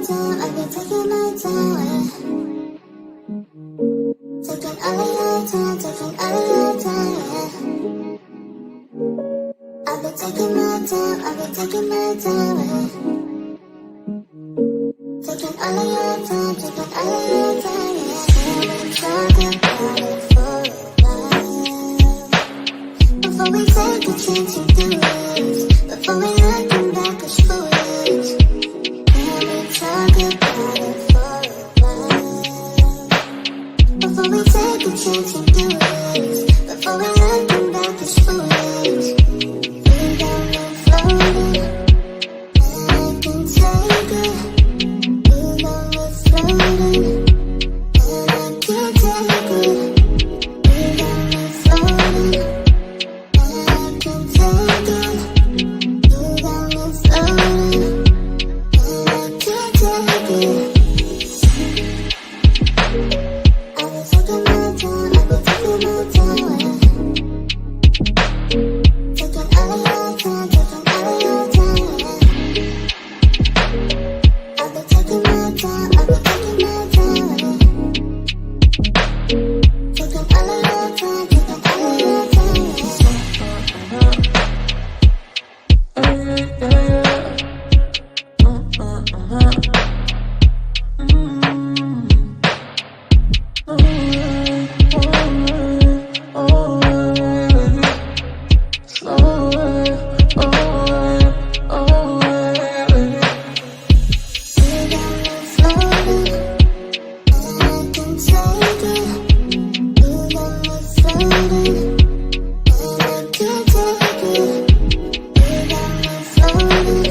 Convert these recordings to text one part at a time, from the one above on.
time, I've been taking my time. Taking all of your time, taking all of your time. I've been taking my time, I've been taking my time. Taking all of your time, taking all of your time. Can we talk about it for a while? Before we take a chance and do it. Before we looking back as foolish. Can we talk about it for a while? Before we take a chance and do it. Before we looking back as foolish. We got me floating, and I can take it. We got me floating, and I can't take it. We got me floating, and I can take it. We got me floating, and I can't take it. I've been taking my time, I've been taking my time. Taking all of your time, taking all of your time. I've been taking my time, I've been taking my time. Taking all of your time, taking all of your time. We got me floating, and I can take it. We got me floating, and I can't take it. We got me floating,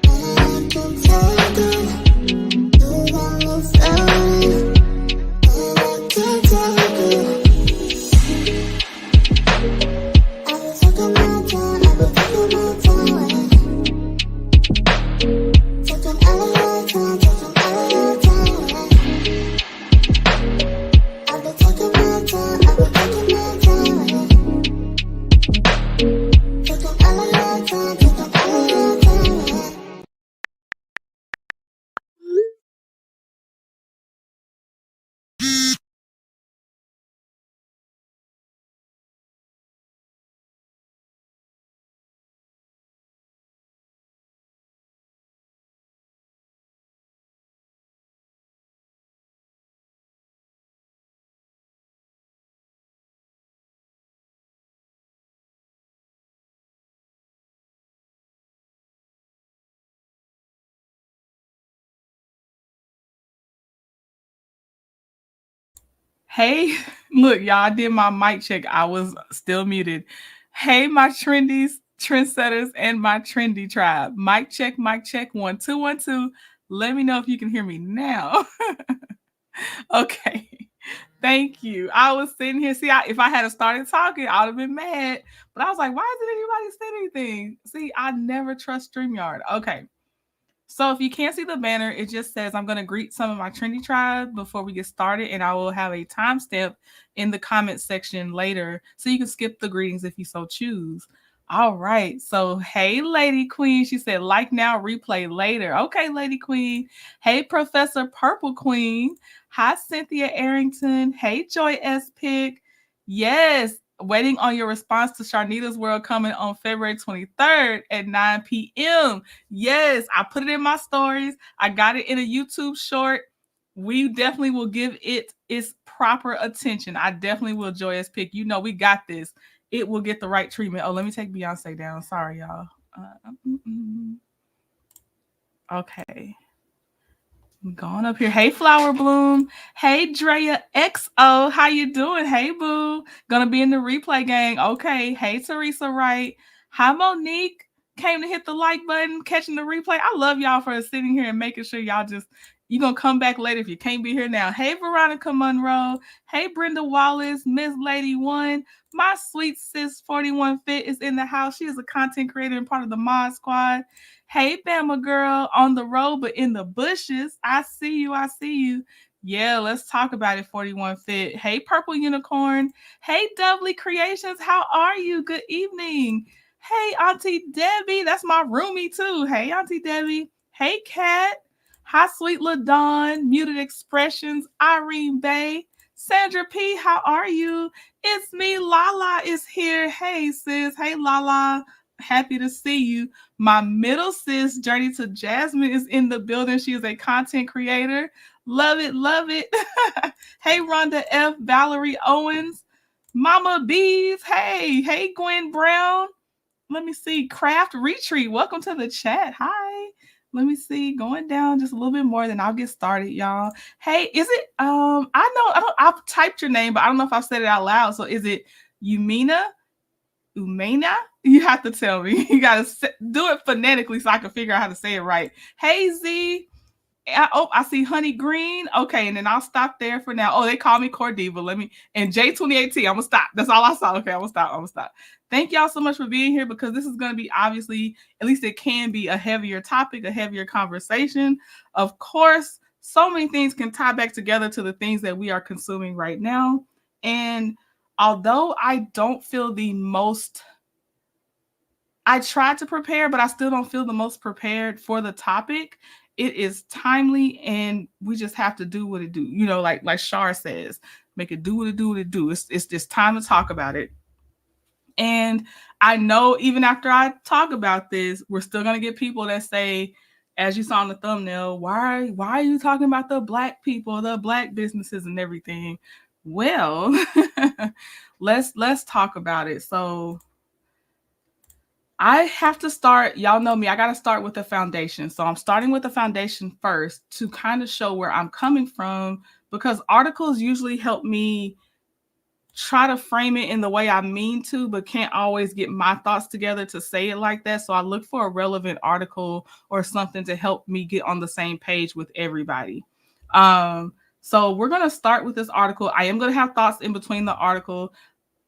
and I can take it. We got me floating, and I can't take it. I've been taking my time, I've been taking my time. Taking all of your time, taking all of your time. I've been taking my time, I've been taking my time. Taking all of your time, taking all of your time. Hey, look, y'all, I did my mic check. I was still muted. Hey, my trendies, trendsetters, and my trendy tribe. Mic check, 1 2 1 2. Let me know if you can hear me now. Okay. Thank you. I was sitting here. See, if I had started talking, I would have been mad. But I was like, why isn't anybody saying anything? See, I never trust StreamYard. Okay. So if you can't see the banner, it just says I'm going to greet some of my trendy tribe before we get started, and I will have a timestamp in the comment section later, so you can skip the greetings if you so choose. All right. So hey, Lady Queen. She said like now, replay later. Okay, Lady Queen. Hey, Professor Purple Queen. Hi, Cynthia Arrington. Hey, Joy S. Pick. Yes, waiting on your response to Sharnita's World coming on February 23rd at 9 p.m. Yes, I put it in my stories. I got it in a YouTube short. We definitely will give it its proper attention. I definitely will, Joyous Pick. You know, we got this. It will get the right treatment. Oh, let me take Beyonce down. Sorry, y'all. Okay. I'm going up here. Hey, Flower Bloom. Hey, Drea XO. How you doing? Hey, boo. Gonna be in the replay gang. Okay. Hey, Teresa Wright. Hi, Monique. Came to hit the like button, catching the replay. I love y'all for sitting here and making sure y'all just you're gonna come back later if you can't be here now. Hey, Veronica Monroe. Hey, Brenda Wallace, Miss Lady One. My sweet sis 41 Fit is in the house. She is a content creator and part of the Mod Squad. Hey, Bama girl, on the road but in the bushes. I see you. I see you. Yeah, let's talk about it, 41 Fit. Hey, Purple Unicorn. Hey, Doubly Creations. How are you? Good evening. Hey, Auntie Debbie. That's my roomie, too. Hey, Auntie Debbie. Hey, Kat. Hi, sweet LaDawn, Muted Expressions, Irene Bay, Sandra P, how are you? It's me, Lala is here. Hey, sis. Hey, Lala. Happy to see you. My middle sis, Journey to Jasmine, is in the building. She is a content creator. Love it, love it. Hey, Rhonda F, Valerie Owens, Mama Bees. Hey, Gwen Brown. Let me see. Craft Retreat. Welcome to the chat. Hi. Let me see. Going down just a little bit more, then I'll get started, y'all. Hey, is it I've typed your name, but I don't know if I've said it out loud. So is it Umina? Umena? You have to tell me. You gotta do it phonetically so I can figure out how to say it right. Hey Z. I see Honey Green. Okay, and then I'll stop there for now. Oh, they call me Cordiva. Let me and J2018. I'm gonna stop. That's all I saw. Okay, I'm gonna stop. Thank y'all so much for being here because this is gonna be obviously, at least it can be a heavier topic, a heavier conversation. Of course, so many things can tie back together to the things that we are consuming right now. And although I don't feel the most I tried to prepare, but I still don't feel the most prepared for the topic. It is timely, and we just have to do what it do. You know, like Shar says, make it do what it do what it do. It's just time to talk about it. And I know even after I talk about this, we're still gonna get people that say, as you saw in the thumbnail, why are you talking about the Black people, the Black businesses, and everything? Well, let's talk about it. So I have to start, y'all know me, I got to start with the foundation. So I'm starting with the foundation first to kind of show where I'm coming from because articles usually help me try to frame it in the way I mean to, but can't always get my thoughts together to say it like that. So I look for a relevant article or something to help me get on the same page with everybody. So we're going to start with this article. I am going to have thoughts in between the article.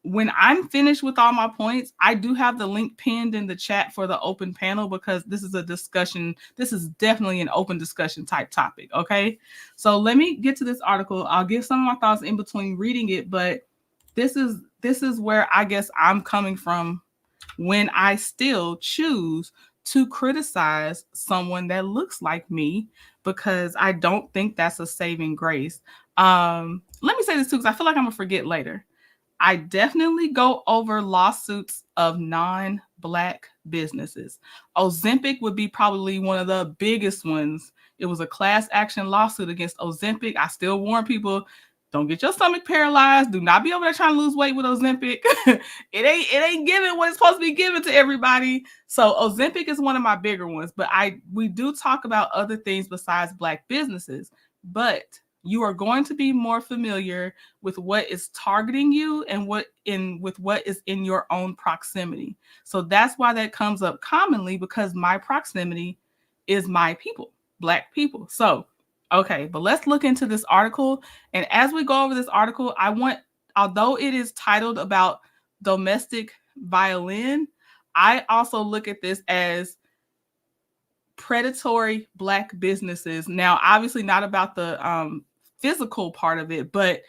When I'm finished with all my points, I do have the link pinned in the chat for the open panel because this is a discussion. This is definitely an open discussion type topic. Okay. So let me get to this article. I'll give some of my thoughts in between reading it, but this is where I guess I'm coming from when I still choose to criticize someone that looks like me because I don't think that's a saving grace. Let me say this too, because I feel like I'm gonna forget later. I definitely go over lawsuits of non-Black businesses. Ozempic would be probably one of the biggest ones. It was a class action lawsuit against Ozempic. I still warn people, don't get your stomach paralyzed. Do not be over there trying to lose weight with Ozempic. it ain't giving what it's supposed to be given to everybody. So Ozempic is one of my bigger ones, but we do talk about other things besides Black businesses. But you are going to be more familiar with what is targeting you and with what is in your own proximity. So that's why that comes up commonly because my proximity is my people, Black people. So, okay, but let's look into this article. And as we go over this article, although it is titled about domestic violin, I also look at this as predatory Black businesses. Now, obviously not about the physical part of it, but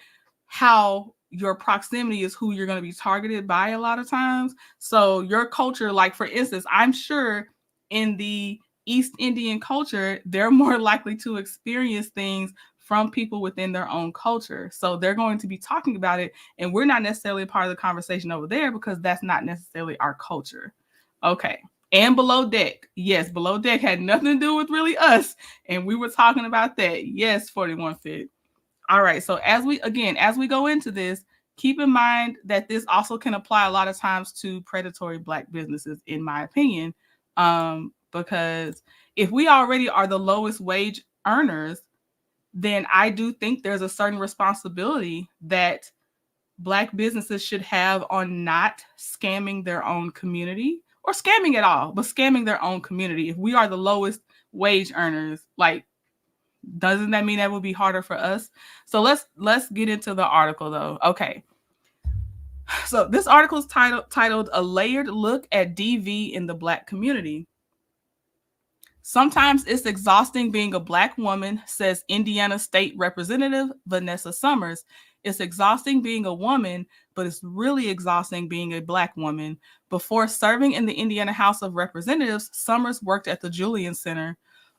how your proximity is who you're going to be targeted by a lot of times. So your culture, like for instance, I'm sure in the East Indian culture, they're more likely to experience things from people within their own culture. So they're going to be talking about it, and we're not necessarily a part of the conversation over there because that's not necessarily our culture. Okay. And Below Deck. Yes, Below Deck had nothing to do with really us. And we were talking about that. Yes, 41 Fit. All right. So as we go into this, keep in mind that this also can apply a lot of times to predatory Black businesses, in my opinion. Because if we already are the lowest wage earners, then I do think there's a certain responsibility that Black businesses should have on not scamming their own community or scamming at all, but scamming their own community. If we are the lowest wage earners, like, doesn't that mean that would be harder for us? So let's get into the article though. Okay. So this article is titled "A Layered Look at DV in the Black Community." Sometimes it's exhausting being a Black woman, says Indiana State Representative Vanessa Summers. It's exhausting being a woman, but it's really exhausting being a Black woman. Before serving in the Indiana House of Representatives, Summers worked at the Julian Center.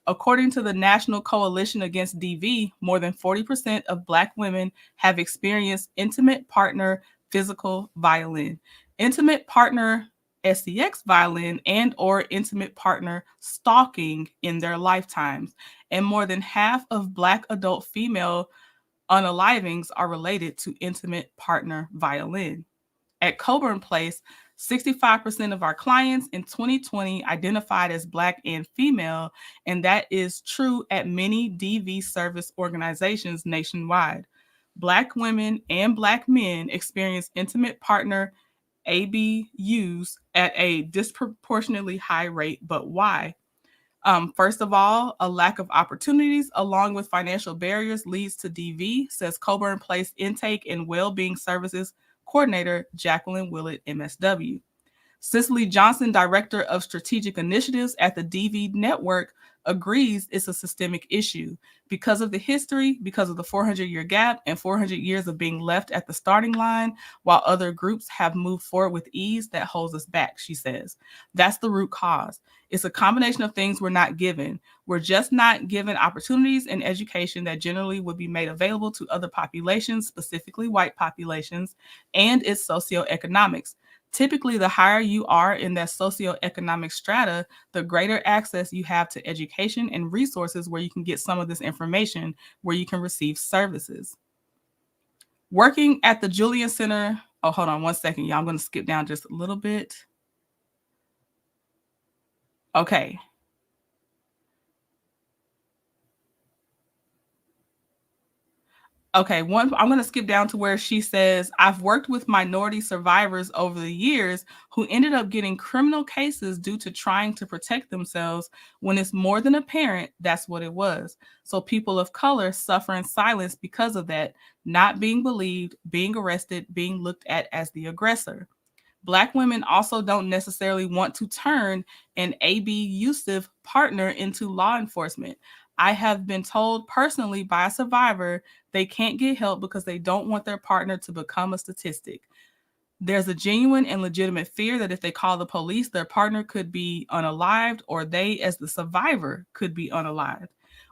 According to the National Coalition Against DV, more than 40% of Black women have experienced intimate partner physical violence. Intimate partner sex violence and or intimate partner stalking in their lifetimes. And more than half of Black adult female unalivings are related to intimate partner violence. At Coburn Place, 65% of our clients in 2020 identified as Black and female, and that is true at many DV service organizations nationwide. Black women and Black men experience intimate partner ABUs at a disproportionately high rate, but why? First of all, a lack of opportunities along with financial barriers leads to DV, says Coburn Place Intake and Wellbeing Services Coordinator Jacqueline Willett, MSW. Cicely Johnson, Director of Strategic Initiatives at the DV Network, agrees it's a systemic issue because of the history, because of the 400-year gap and 400 years of being left at the starting line while other groups have moved forward with ease that holds us back, she says. That's the root cause. It's a combination of things we're not given. We're just not given opportunities and education that generally would be made available to other populations, specifically white populations, and it's socioeconomics. Typically, the higher you are in that socioeconomic strata, the greater access you have to education and resources where you can get some of this information, where you can receive services. Working at the Julian Center, oh, hold on one second, y'all. I'm going to skip down just a little bit. Okay. Okay, I'm going to skip down to where she says, I've worked with minority survivors over the years who ended up getting criminal cases due to trying to protect themselves when it's more than apparent that's what it was. So people of color suffer in silence because of that, not being believed, being arrested, being looked at as the aggressor. Black women also don't necessarily want to turn an abusive partner into law enforcement. I have been told personally by a survivor they can't get help because they don't want their partner to become a statistic. There's a genuine and legitimate fear that if they call the police, their partner could be unalived or they, as the survivor, could be unalived.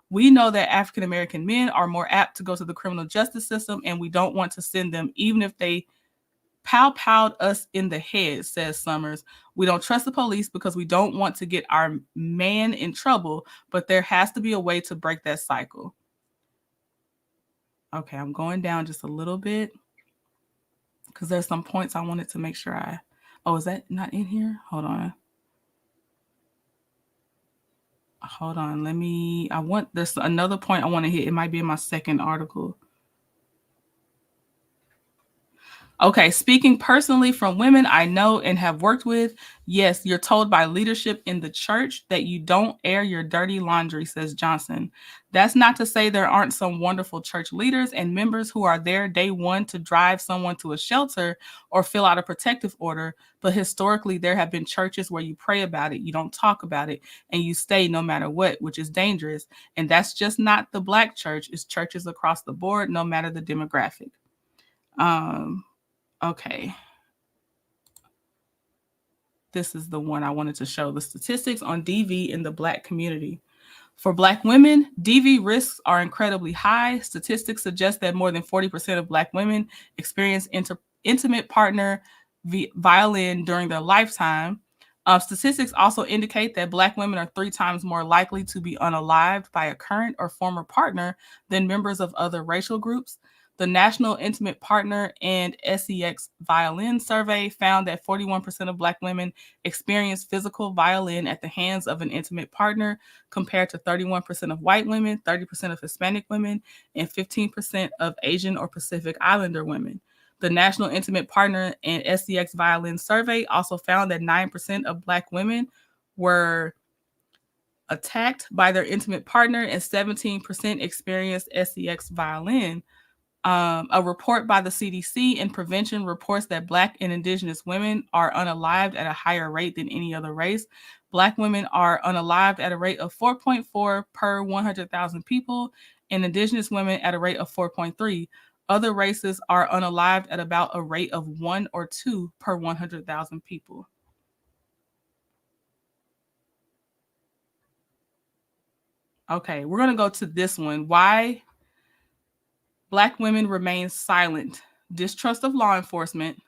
We know that African American men are more apt to go to the criminal justice system, and we don't want to send them, even if they powed us in the head, says Summers. We don't trust the police because we don't want to get our man in trouble, but there has to be a way to break that cycle. Okay, I'm going down just a little bit because there's some points I wanted to make sure I. Oh, is that not in here? Hold on. There's another point I want to hit. It might be in my second article. Okay, speaking personally from women I know and have worked with, yes, you're told by leadership in the church that you don't air your dirty laundry, says Johnson. That's not to say there aren't some wonderful church leaders and members who are there day one to drive someone to a shelter or fill out a protective order, but historically there have been churches where you pray about it, you don't talk about it, and you stay no matter what, which is dangerous. And that's just not the Black church, it's churches across the board, no matter the demographic. Okay. This is the one I wanted to show, the statistics on DV in the Black community. For Black women, DV risks are incredibly high. Statistics suggest that more than 40% of Black women experience intimate partner violence during their lifetime. Statistics also indicate that Black women are 3 times more likely to be unalived by a current or former partner than members of other racial groups. The National Intimate Partner and SEX Violin Survey found that 41% of Black women experience physical violence at the hands of an intimate partner, compared to 31% of white women, 30% of Hispanic women, and 15% of Asian or Pacific Islander women. The National Intimate Partner and SEX Violin Survey also found that 9% of Black women were attacked by their intimate partner and 17% experienced SEX violence. A report by the CDC in prevention reports that Black and Indigenous women are unalived at a higher rate than any other race. Black women are unalived at a rate of 4.4 per 100,000 people, and Indigenous women at a rate of 4.3. Other races are unalived at about a rate of 1 or 2 per 100,000 people. Okay, we're going to go to this one. Why Black women remain silent. Distrust of law enforcement.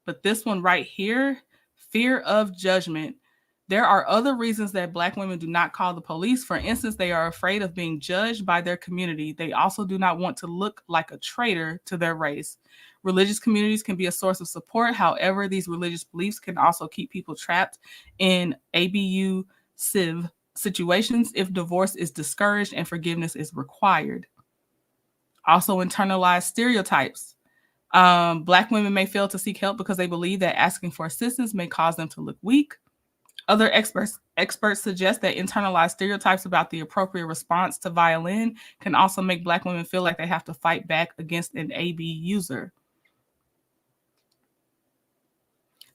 But this one right here, fear of judgment. There are other reasons that Black women do not call the police. For instance, they are afraid of being judged by their community. They also do not want to look like a traitor to their race. Religious communities can be a source of support. However, these religious beliefs can also keep people trapped in abusive situations if divorce is discouraged and forgiveness is required. Also, internalized stereotypes. Black women may fail to seek help because they believe that asking for assistance may cause them to look weak. Other experts suggest that internalized stereotypes about the appropriate response to violin can also make Black women feel like they have to fight back against an AB user.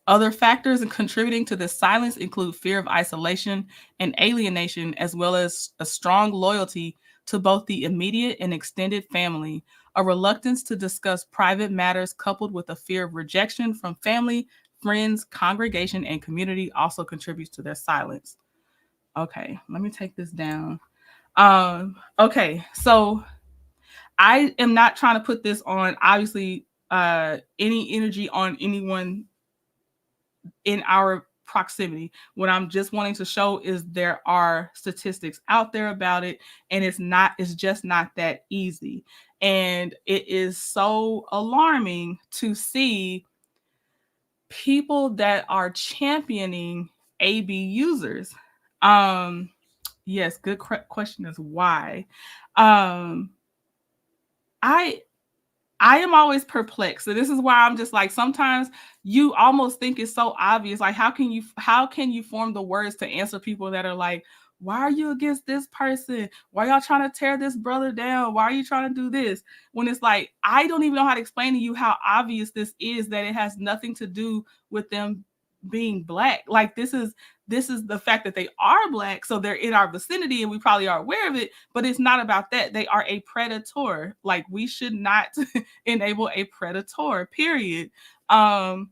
Other factors in contributing to this silence include fear of isolation and alienation, as well as a strong loyalty to both the immediate and extended family, a reluctance to discuss private matters coupled with a fear of rejection from family, friends, congregation, and community also contributes to their silence. Okay, let me take this down. Okay, so I am not trying to put this on, obviously, any energy on anyone in our proximity. What I'm just wanting to show is there are statistics out there about it, and it's just not that easy. And it is so alarming to see people that are championing AB users. Um, yes, good question is why. Um, I I am always perplexed. So this is why I'm just like, sometimes you almost think it's so obvious. Like, how can you form the words to answer people that are like, why are you against this person? Why y'all trying to tear this brother down? Why are you trying to do this? When it's like, I don't even know how to explain to you how obvious this is, that it has nothing to do with them being Black. Like, this is the fact that they are Black, so they're in our vicinity and we probably are aware of it, but it's not about that. They are a predator. Like, we should not enable a predator, period. And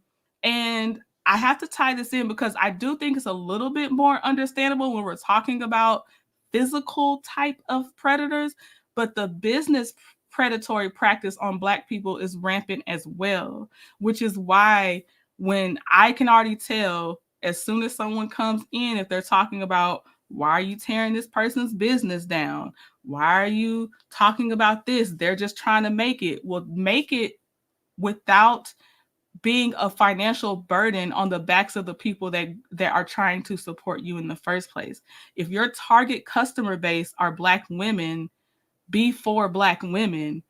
I have to tie this in because I do think it's a little bit more understandable when we're talking about physical type of predators, but the business predatory practice on Black people is rampant as well, which is why when I can already tell as soon as someone comes in, if they're talking about, why are you tearing this person's business down? Why are you talking about this? They're just trying to make it. Well, make it without being a financial burden on the backs of the people that are trying to support you in the first place. If your target customer base are Black women, be for Black women.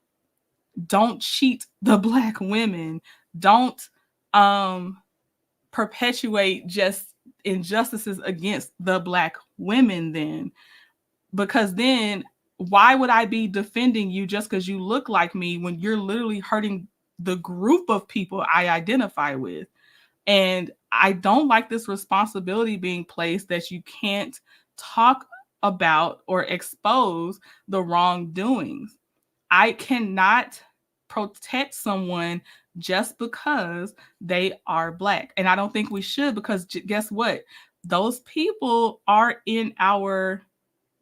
Don't cheat the Black women. Don't um perpetuate just injustices against the Black women then, because then why would I be defending you just because you look like me when you're literally hurting the group of people I identify with? And I don't like this responsibility being placed that you can't talk about or expose the wrongdoings. I cannot protect someone just because they are Black. And I don't think we should, because guess what? Those people are in our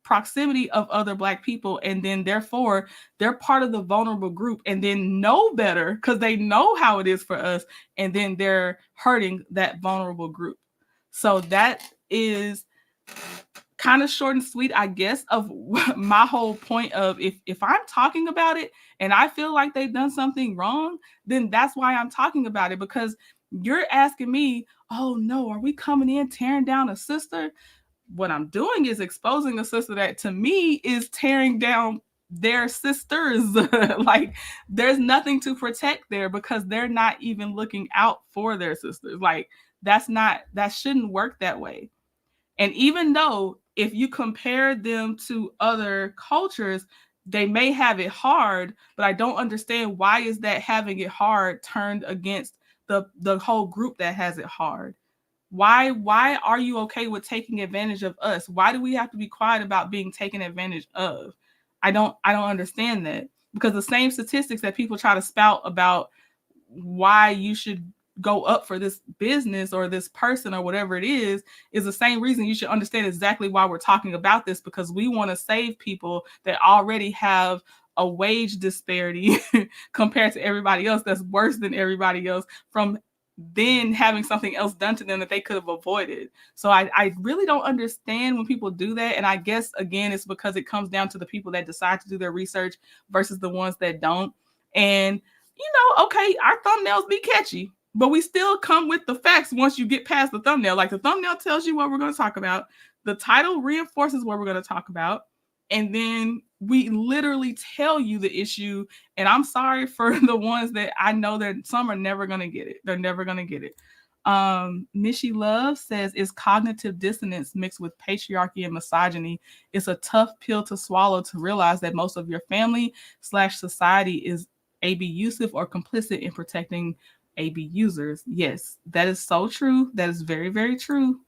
proximity of other Black people, and then therefore they're part of the vulnerable group and then know better because they know how it is for us, and then they're hurting that vulnerable group. So that is kind of short and sweet, I guess, of my whole point of, if I'm talking about it and I feel like they've done something wrong, then that's why I'm talking about it, because you're asking me, oh no, are we coming in tearing down a sister? What I'm doing is exposing a sister that to me is tearing down their sisters. Like, there's nothing to protect there because they're not even looking out for their sisters. Like, that shouldn't work that way. And even though if you compare them to other cultures, they may have it hard, but I don't understand, why is that having it hard turned against the whole group that has it hard? Why are you okay with taking advantage of us? Why do we have to be quiet about being taken advantage of? I don't understand that, because the same statistics that people try to spout about why you should go up for this business or this person or whatever it is the same reason you should understand exactly why we're talking about this, because we want to save people that already have a wage disparity compared to everybody else that's worse than everybody else from then having something else done to them that they could have avoided. So I really don't understand when people do that. And I guess, again, it's because it comes down to the people that decide to do their research versus the ones that don't. And, okay, our thumbnails be catchy, but we still come with the facts once you get past the thumbnail. Like, the thumbnail tells you what we're going to talk about. The title reinforces what we're going to talk about. And then we literally tell you the issue. And I'm sorry for the ones that I know that some are never going to get it. They're never going to get it. Mishy Love says, is cognitive dissonance mixed with patriarchy and misogyny. It's a tough pill to swallow to realize that most of your family/society is abusive or complicit in protecting AB users. Yes, that is so true. That is very, very true.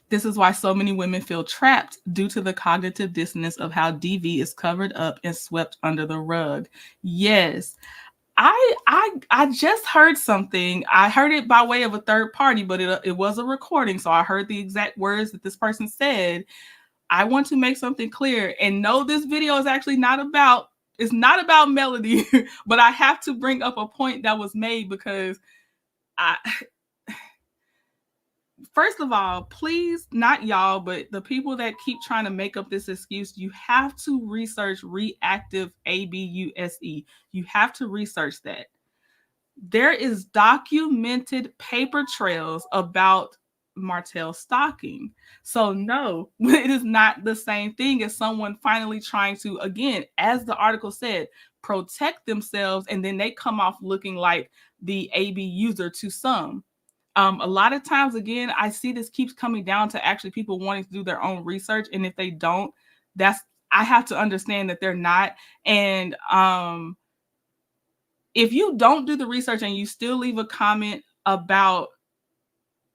This is why so many women feel trapped due to the cognitive dissonance of how DV is covered up and swept under the rug. Yes. I just heard something. I heard it by way of a third party, but it was a recording. So I heard the exact words that this person said. I want to make something clear, and no, this video is actually it's not about Melody, but I have to bring up a point that was made because first of all, please, not y'all, but the people that keep trying to make up this excuse, you have to research reactive abuse. You have to research that. There is documented paper trails about Martell stalking. So no, it is not the same thing as someone finally trying to, again, as the article said, protect themselves, and then they come off looking like the AB user to some. A lot of times, again, I see this keeps coming down to actually people wanting to do their own research, and if they don't, I have to understand that they're not. And if you don't do the research and you still leave a comment about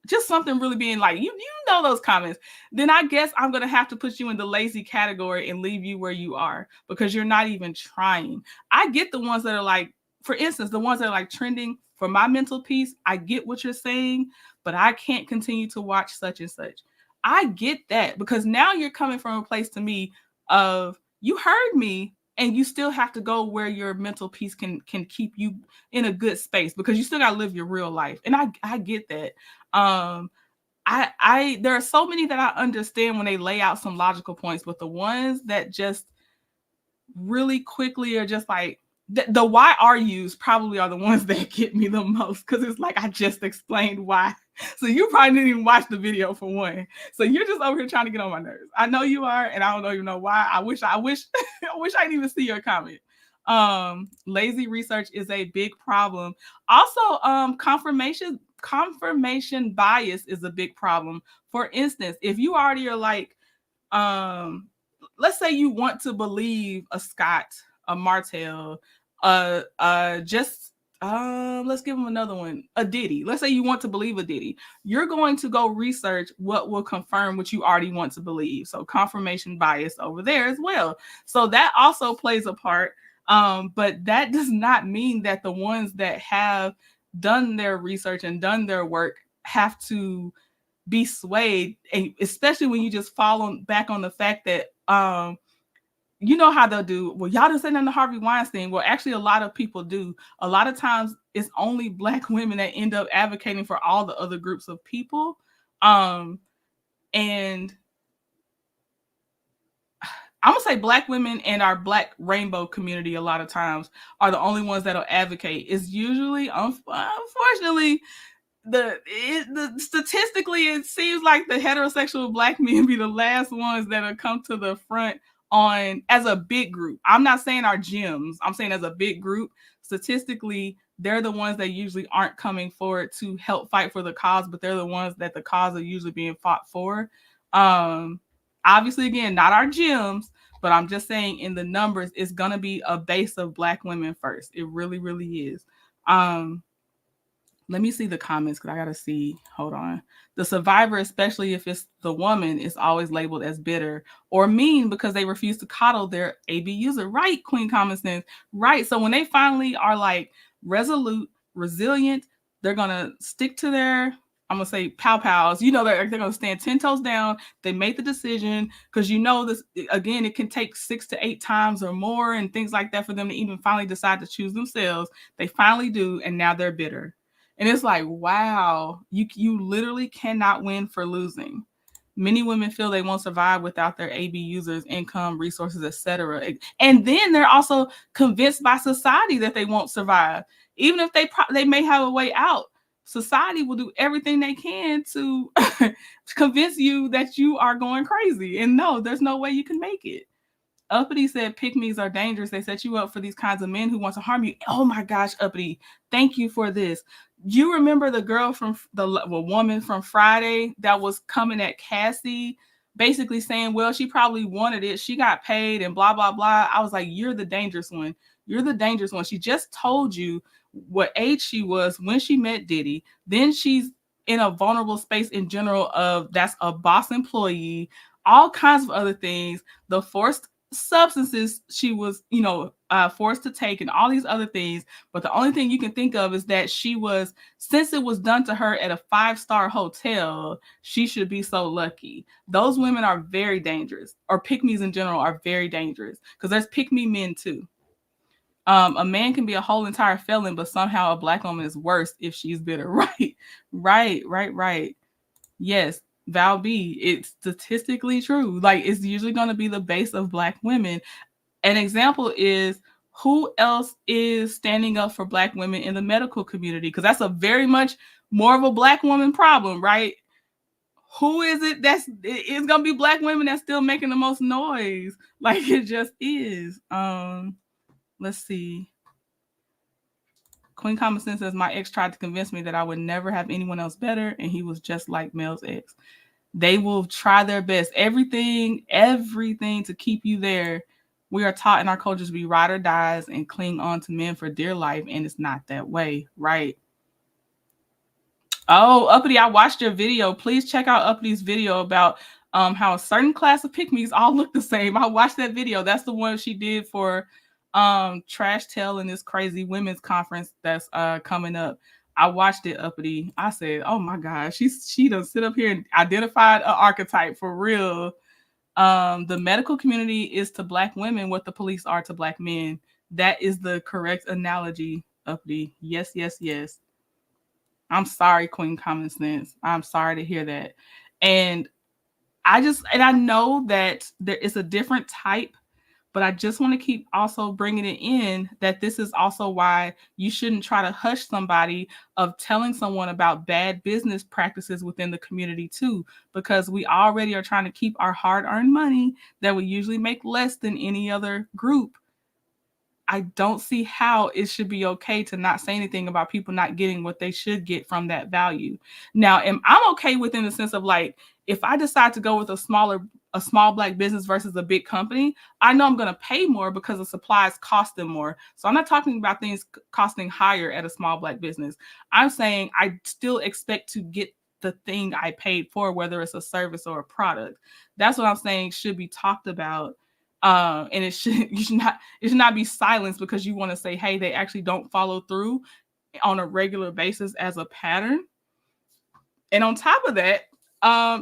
just something really being like, you know those comments, then I guess I'm going to have to put you in the lazy category and leave you where you are because you're not even trying. I get the ones that are like, for instance, the ones that are like trending for my mental peace. I get what you're saying, but I can't continue to watch such and such. I get that because now you're coming from a place to me of you heard me, and you still have to go where your mental peace can keep you in a good space because you still got to live your real life. And I get that. There are so many that I understand when they lay out some logical points, but the ones that just really quickly are just like, the why are yous probably are the ones that get me the most because it's like I just explained why. So you probably didn't even watch the video for one. So you're just over here trying to get on my nerves. I know you are, and I don't even know why. I wish I didn't even see your comment. Lazy research is a big problem. Also, confirmation bias is a big problem. For instance, if you already are like, let's say you want to believe a Scott, a Martell, let's give him another one, a Diddy. Let's say you want to believe a Diddy. You're going to go research what will confirm what you already want to believe. So confirmation bias over there as well. So that also plays a part. But that does not mean that the ones that have done their research and done their work have to be swayed, and especially when you just fall back on the fact that you know how they'll do, well, y'all didn't say nothing to Harvey Weinstein. Well, actually, a lot of people do. A lot of times, it's only Black women that end up advocating for all the other groups of people. And I'm going to say Black women and our Black rainbow community a lot of times are the only ones that'll advocate. It's usually, unfortunately, statistically, it seems like the heterosexual Black men be the last ones that'll come to the front on as a big group. I'm not saying our gyms. I'm saying as a big group. Statistically, they're the ones that usually aren't coming forward to help fight for the cause, but they're the ones that the cause are usually being fought for. Obviously, again, not our gyms, but I'm just saying in the numbers, it's going to be a base of Black women first. It really, really is. Let me see the comments because I got to see. Hold on. The survivor, especially if it's the woman, is always labeled as bitter or mean because they refuse to coddle their AB user. Right, Queen Common Sense. Right. So when they finally are like resolute, resilient. They're gonna stick to their, I'm gonna say pow pows. You know, they're gonna stand 10 toes down. They made the decision because you know this again. It can take 6 to 8 times or more and things like that for them to even finally decide to choose themselves. They finally do, and now they're bitter. And it's like, wow, you literally cannot win for losing. Many women feel they won't survive without their AB users, income, resources, etc. And then they're also convinced by society that they won't survive, even if they may have a way out. Society will do everything they can to convince you that you are going crazy. And no, there's no way you can make it. Uppity said pygmies are dangerous. They set you up for these kinds of men who want to harm you. Oh my gosh, Uppity, thank you for this. You remember the girl from woman from Friday that was coming at Cassie, basically saying, well, she probably wanted it. She got paid and blah, blah, blah. I was like, you're the dangerous one. You're the dangerous one. She just told you what age she was when she met Diddy. Then she's in a vulnerable space in general of that's a boss employee, all kinds of other things. The forced substances she was, forced to take and all these other things. But the only thing you can think of is that she was, since it was done to her at a 5-star hotel, she should be so lucky. Those women are very dangerous, or pick me's in general are very dangerous because there's pick me men too. A man can be a whole entire felon, but somehow a black woman is worse if she's bitter. Right. Yes, Val B, it's statistically true. Like, it's usually going to be the base of black women. An example is, who else is standing up for black women in the medical community? Because that's a very much more of a black woman problem, right? Who is it it's gonna be black women that's still making the most noise? Like, it just is. Let's see. Queen Common Sense says, my ex tried to convince me that I would never have anyone else better, and he was just like Mel's ex. They will try their best. Everything to keep you there. We are taught in our culture to be ride or dies and cling on to men for dear life, and it's not that way, right? Oh, Uppity, I watched your video. Please check out Uppity's video about how a certain class of pick-me's all look the same. I watched that video. That's the one she did for Trash Tale and this crazy women's conference that's coming up. I watched it, Uppity. I said, oh my gosh, she done sit up here and identified an archetype for real. The medical community is to black women what the police are to black men. That is the correct analogy, Uppity. Yes. I'm sorry, Queen Common Sense. I'm sorry to hear that. And I know that there is a different type, but I just want to keep also bringing it in that this is also why you shouldn't try to hush somebody of telling someone about bad business practices within the community too, because we already are trying to keep our hard-earned money that we usually make less than any other group. I don't see how it should be okay to not say anything about people not getting what they should get from that value. Now, I'm okay within the sense of, like, if I decide to go with a small black business versus a big company, I know I'm going to pay more because the supplies cost them more. So I'm not talking about things costing higher at a small black business. I'm saying I still expect to get the thing I paid for, whether it's a service or a product. That's what I'm saying should be talked about. And it should not be silenced because you want to say, hey, they actually don't follow through on a regular basis as a pattern. And on top of that,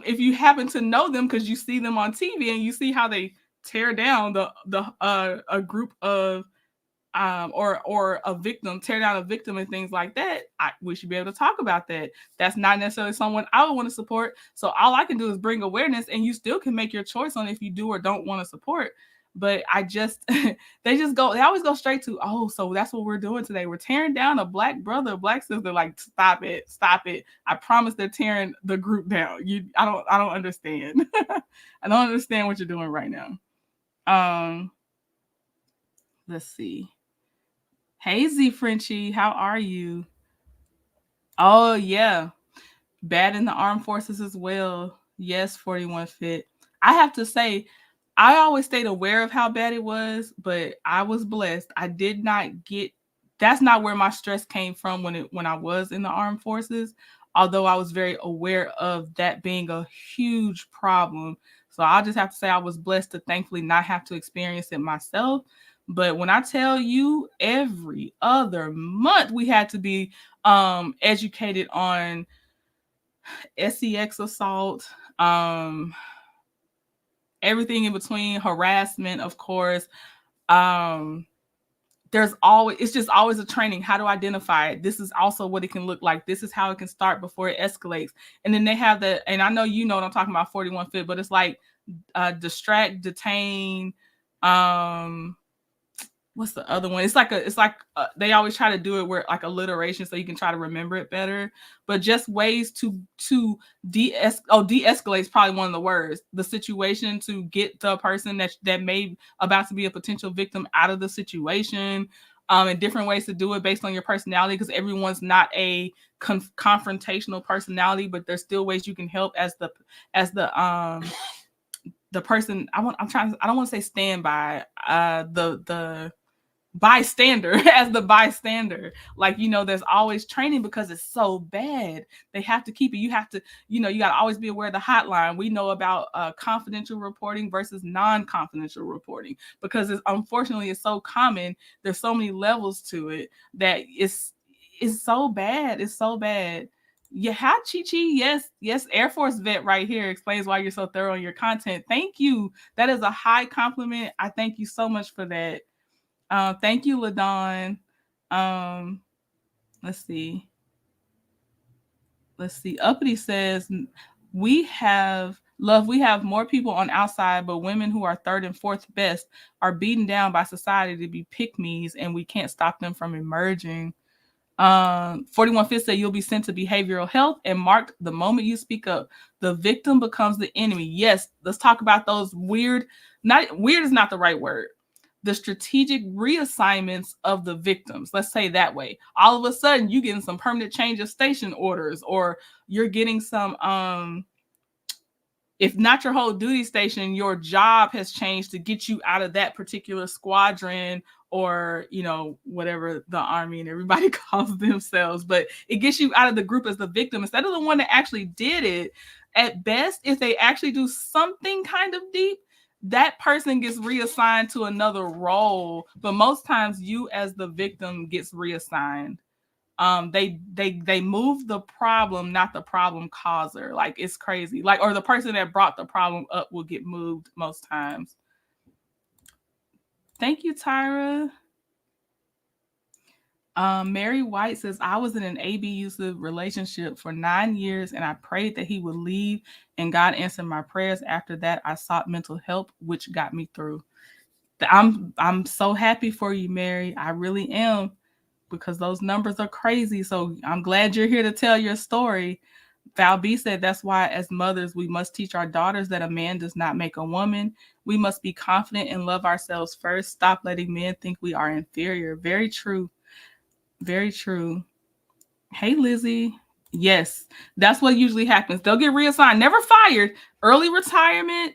if you happen to know them because you see them on TV and you see how they tear down a group of or a victim, tear down a victim and things like that, we should be able to talk about that. That's not necessarily someone I would want to support. So all I can do is bring awareness, and you still can make your choice on if you do or don't want to support. But they always go straight to, oh, so that's what we're doing today. We're tearing down a black brother, a black sister. Like, stop it. I promise they're tearing the group down. I don't understand. I don't understand what you're doing right now. Let's see. Hey, Z Frenchie, how are you? Oh, yeah. Bad in the armed forces as well. Yes, 41 Fit. I have to say, I always stayed aware of how bad it was, but I was blessed. I did not get, that's not where my stress came from when I was in the armed forces, although I was very aware of that being a huge problem. So I'll just have to say I was blessed to thankfully not have to experience it myself. But when I tell you every other month we had to be educated on sex assault, um everything in between, harassment, of course. Um there's always, it's just always a training how to identify it. This is also what it can look like. This is how it can start before it escalates. And then they have the, and I know you know what I'm talking about, 41 fit, but it's like distract, detain, um what's the other one? It's like they always try to do it where like alliteration so you can try to remember it better. But just ways to de-escalate is probably one of the words. The situation to get the person that may about to be a potential victim out of the situation. And different ways to do it based on your personality, because everyone's not a confrontational personality, but there's still ways you can help as the person. I don't want to say standby. The bystander as the bystander. Like, there's always training because it's so bad. They have to keep it. You have to, you got to always be aware of the hotline. We know about confidential reporting versus non-confidential reporting because unfortunately it's so common. There's so many levels to it that it's so bad. It's so bad. Yeah, hi Chi Chi. Yes, Air Force vet right here explains why you're so thorough in your content. Thank you. That is a high compliment. I thank you so much for that. Thank you, Ladon. Um, let's see. Let's see. Uppity says we have more people on outside, but women who are third and fourth best are beaten down by society to be pick me's, and we can't stop them from emerging. 41 Fifth said you'll be sent to behavioral health and marked the moment you speak up. The victim becomes the enemy. Yes, let's talk about those not weird is not the right word. The strategic reassignments of the victims. Let's say that way. All of a sudden, you getting some permanent change of station orders, or you're getting some if not your whole duty station, your job has changed to get you out of that particular squadron, or whatever the army and everybody calls themselves, but it gets you out of the group as the victim instead of the one that actually did it. At best, if they actually do something kind of deep, that person gets reassigned to another role, but most times you as the victim gets reassigned. They move the problem, not the problem causer. Like, it's crazy. Like, or the person that brought the problem up will get moved most times. Thank you, Tyra. Mary White says, I was in an abusive relationship for 9 years and I prayed that he would leave, and God answered my prayers. After that, I sought mental help, which got me through. I'm so happy for you, Mary. I really am, because those numbers are crazy. So I'm glad you're here to tell your story. Val B said, that's why as mothers, we must teach our daughters that a man does not make a woman. We must be confident and love ourselves first. Stop letting men think we are inferior. Very true. Very true. Hey, Lizzie. Yes, that's what usually happens. They'll get reassigned, never fired, early retirement,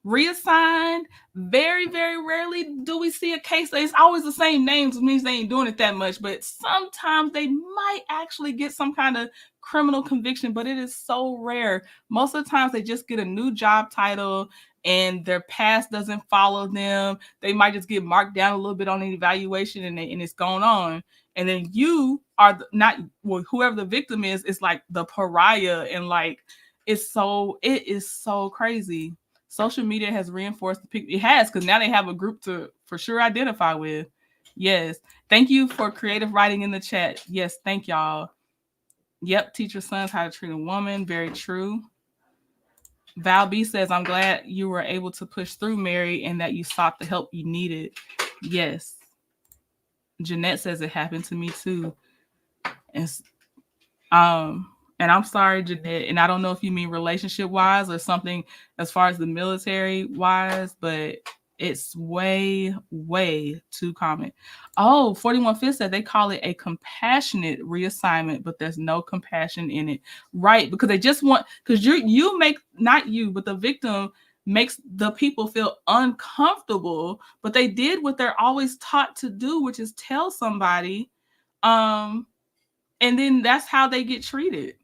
reassigned. Very, very rarely do we see a case. It's always the same names, which means they ain't doing it that much. But sometimes they might actually get some kind of criminal conviction, but it is so rare. Most of the times they just get a new job title and their past doesn't follow them. They might just get marked down a little bit on the evaluation, and it's going on. And then you are not, well, whoever the victim is, it's like the pariah, and like it is so crazy. Social media has reinforced the picture. It has, because now they have a group to for sure identify with. Yes. Thank you for creative writing in the chat. Yes, thank y'all. Yep, teach your sons how to treat a woman. Very true. Val B says, I'm glad you were able to push through, Mary, and that you sought the help you needed. Yes. Jeanette says it happened to me too. And and I'm sorry, Jeanette, and I don't know if you mean relationship wise or something as far as the military wise, but it's way, way too common. Oh, 41 Fifth said they call it a compassionate reassignment, but there's no compassion in it. Right, because they just want, because you make, not you, but the victim makes the people feel uncomfortable, but they did what they're always taught to do, which is tell somebody, and then that's how they get treated.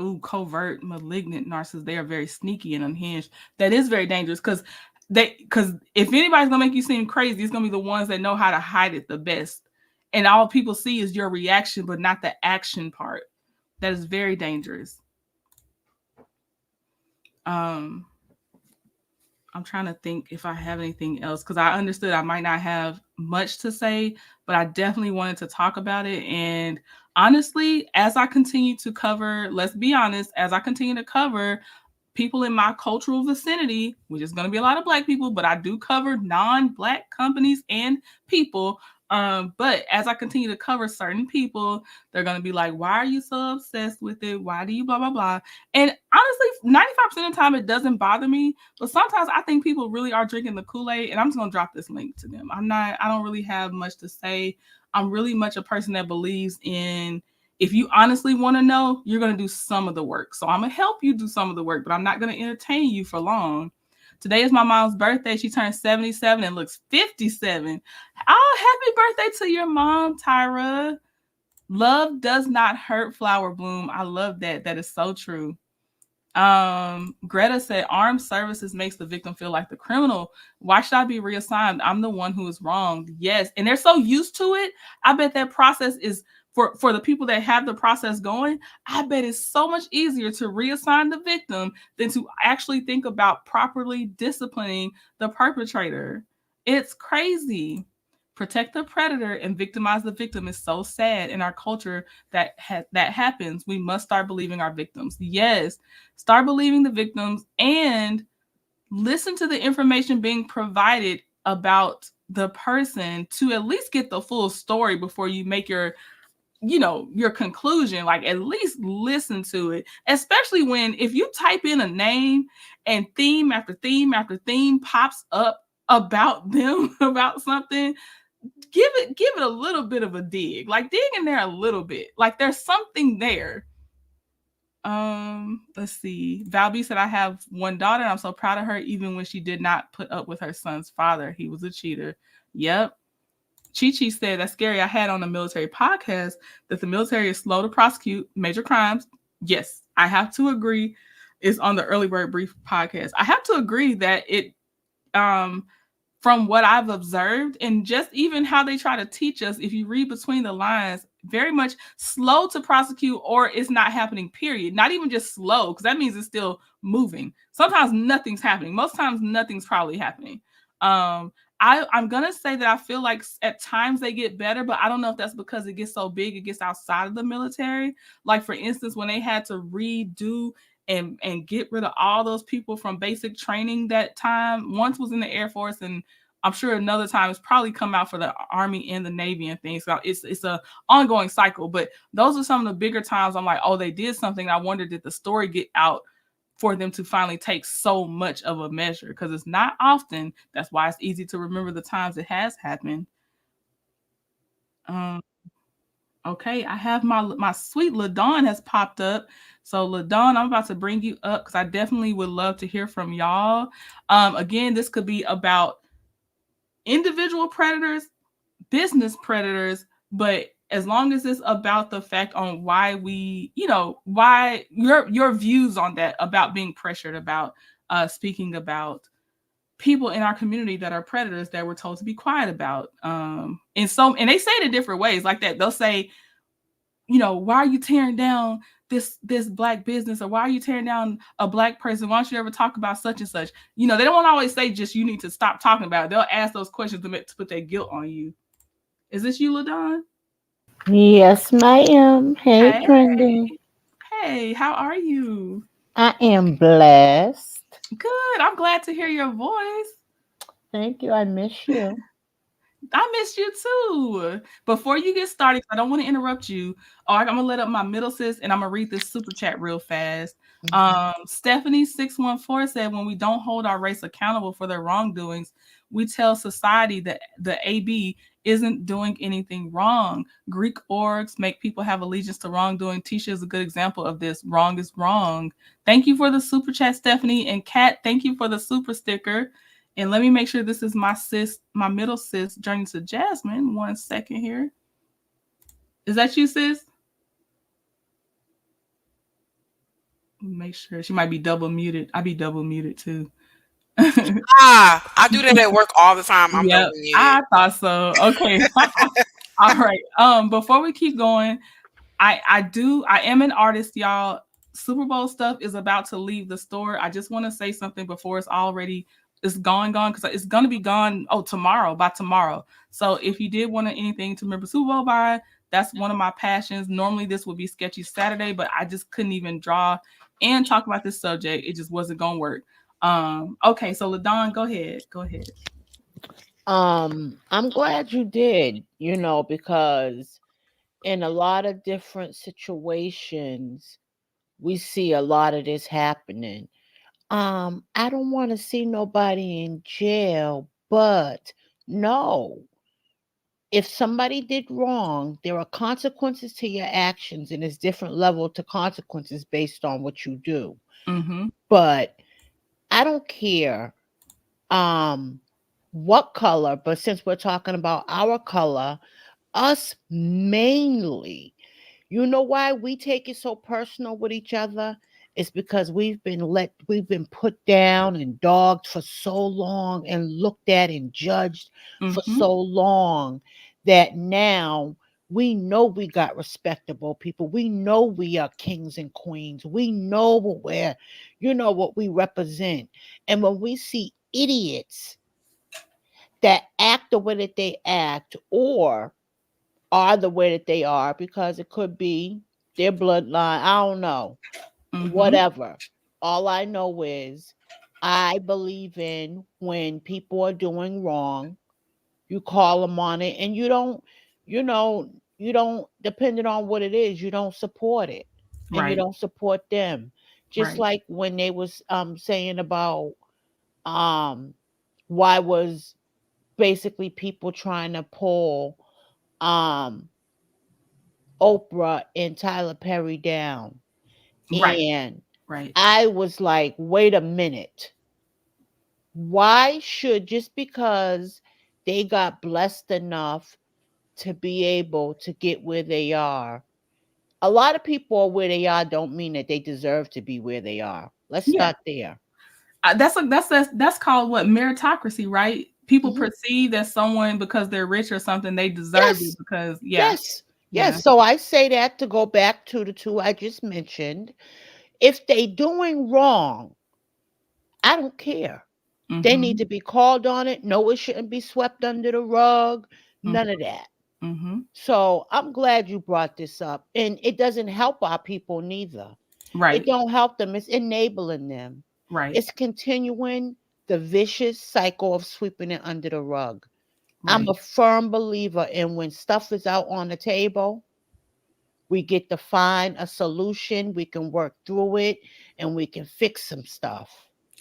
Ooh, covert, malignant narcissists. They are very sneaky and unhinged. That is very dangerous because if anybody's gonna make you seem crazy, it's gonna be the ones that know how to hide it the best. And all people see is your reaction, but not the action part. That is very dangerous. Um, I'm trying to think if I have anything else because I understood I might not have much to say, but I definitely wanted to talk about it. And honestly, as I continue to cover, let's be honest, as I continue to cover people in my cultural vicinity, which is going to be a lot of Black people, but I do cover non-Black companies and people. But as I continue to cover certain people, they're going to be like, why are you so obsessed with it? Why do you blah, blah, blah? And honestly, 95% of the time, it doesn't bother me. But sometimes I think people really are drinking the Kool-Aid, and I'm just going to drop this link to them. I don't really have much to say. I'm really much a person that believes in if you honestly want to know, you're going to do some of the work. So I'm going to help you do some of the work, but I'm not going to entertain you for long. Today is my mom's birthday. She turned 77 and looks 57. Oh, happy birthday to your mom, Tyra. Love does not hurt, flower bloom. I love that. That is so true. Greta said armed services makes the victim feel like the criminal. Why should I be reassigned? I'm the one who is wrong. Yes, and they're so used to it. I bet that process is for the people that have the process going. I bet it's so much easier to reassign the victim than to actually think about properly disciplining the perpetrator. It's crazy. Protect the predator and victimize the victim is so sad in our culture that happens. We must start believing our victims. Yes, start believing the victims and listen to the information being provided about the person to at least get the full story before you make your conclusion. Like, at least listen to it, especially when if you type in a name and theme after theme after theme pops up about them about something, give it a little bit of a dig. Like, dig in there a little bit. Like, there's something there. Let's see. Valby said, I have one daughter and I'm so proud of her, even when she did not put up with her son's father. He was a cheater. Yep. Chi Chi said, that's scary. I had on a military podcast that the military is slow to prosecute major crimes. Yes, I have to agree. It's on the Early Bird Brief podcast. I have to agree that it from what I've observed and just even how they try to teach us, if you read between the lines, very much slow to prosecute or it's not happening, period. Not even just slow, because that means it's still moving. Sometimes nothing's happening. Most times nothing's probably happening. I'm going to say that I feel like at times they get better, but I don't know if that's because it gets so big, it gets outside of the military. Like, for instance, when they had to redo and get rid of all those people from basic training that time. Once was in the Air Force, and I'm sure another time it's probably come out for the Army and the Navy and things. So it's a ongoing cycle. But those are some of the bigger times I'm like, oh, they did something. I wonder, did the story get out for them to finally take so much of a measure? Because it's not often. That's why it's easy to remember the times it has happened. Um, Okay, I have my sweet LaDawn has popped up. So LaDawn, I'm about to bring you up because I definitely would love to hear from y'all. Again, this could be about individual predators, business predators, but as long as it's about the fact on why why your views on that about being pressured, about speaking about people in our community that are predators that we're told to be quiet about. And they say it in different ways like that. They'll say, why are you tearing down this black business, or why are you tearing down a black person? Why don't you ever talk about such and such? They don't always say just you need to stop talking about it. They'll ask those questions to put their guilt on you. Is this you, LaDon? Yes, ma'am. Hey, Hey, Trendy. hey, how are you? I am blessed. Good. I'm glad to hear your voice. Thank you. I miss you. I missed you too. Before you get started, I don't want to interrupt you. I'm gonna let up my middle sis, and I'm gonna read this super chat real fast. Stephanie 614 said, "When we don't hold our race accountable for their wrongdoings, we tell society that the AB isn't doing anything wrong. Greek orgs make people have allegiance to wrongdoing. Tisha is a good example of this. Wrong is wrong." Thank you for the super chat, Stephanie. And Kat, thank you for the super sticker. And let me make sure this is my sis, my middle sis, Journey to Jasmine. 1 second here. Is that you, sis? Make sure she might be double muted. I be double muted too. I do that at work all the time. I'm double Yep, muted. I thought so. Okay. All right. Before we keep going, I am an artist, y'all. Super Bowl stuff is about to leave the store. I just want to say something before it's gone because it's gonna be gone tomorrow by tomorrow. So if you did want anything to remember Super Bowl by, that's one of my passions. Normally this would be sketchy Saturday, but I just couldn't even draw and talk about this subject. It just wasn't gonna work. Okay, so LaDon, go ahead. Go ahead. I'm glad you did, because in a lot of different situations, we see a lot of this happening. I don't want to see nobody in jail, but no. If somebody did wrong, there are consequences to your actions, and it's different level to consequences based on what you do. Mm-hmm. But I don't care um what color, but since we're talking about our color, us mainly, you know why we take it so personal with each other? It's because we've been put down and dogged for so long and looked at and judged for Mm-hmm. so long that now we know we got respectable people. We know we are kings and queens. We know what we represent. And when we see idiots that act the way that they act or are the way that they are, because it could be their bloodline. I don't know. Mm-hmm. Whatever. All I know is I believe in when people are doing wrong, you call them on it, and you know, you don't, depending on what it is, you don't support it and you Right. don't support them. Just Right. like when they was saying about um why was basically people trying to pull um Oprah and Tyler Perry down. Right. And Right. I was like, wait a minute. Why should, just because they got blessed enough to be able to get where they are, a lot of people are where they are don't mean that they deserve to be where they are. Let's Yeah. start there. That's called what, meritocracy, right? People Hmm. perceive that someone, because they're rich or something, they deserve it Yes, because yeah, yes, yeah. yes. So I say that to go back to the two I just mentioned. If they doing wrong, I don't care. They need Mm-hmm. to be called on it. No, it shouldn't be swept under the rug. None of that. Mm-hmm. So I'm glad you brought this up. And it doesn't help our people neither. It Right. don't help them. It's enabling them. Right. It's continuing the vicious cycle of sweeping it under the rug. I'm Right. a firm believer in when stuff is out on the table, we get to find a solution, we can work through it, and we can fix some stuff.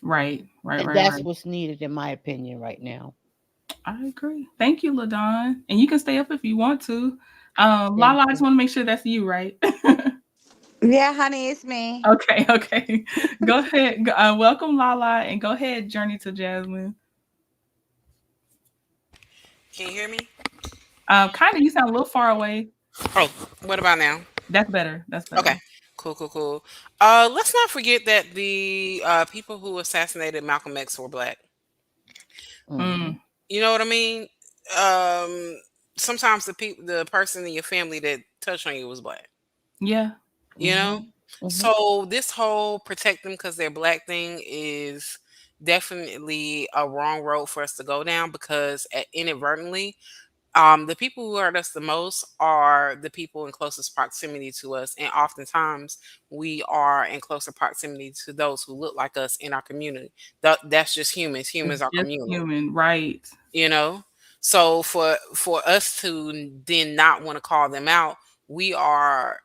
Right. Right. And Right. that's Right. what's needed, in my opinion, right now. I agree. Thank you, LaDon. And you can stay up if you want to. Thank Lala, I just you. want to make sure that's you, right? Yeah, honey, it's me. Okay, okay. Go ahead. Welcome, Lala, and go ahead, Journey to Jasmine. Can you hear me? Kind of, you sound a little far away. Oh, what about now? That's better. That's Okay. better. Cool, cool, cool. Let's not forget that the people who assassinated Malcolm X were black. Mm-hmm. Mm, You know what I mean? Um, Sometimes the person in your family that touched on you was black. yeah. You Mm-hmm. know, Mm-hmm. so this whole protect them because they're black thing is definitely a wrong road for us to go down because inadvertently the people who hurt us the most are the people in closest proximity to us. And oftentimes we are in closer proximity to those who look like us in our community. That's just humans. It's Humans are just communal, human, right? you know? So for us to then not want to call them out, we are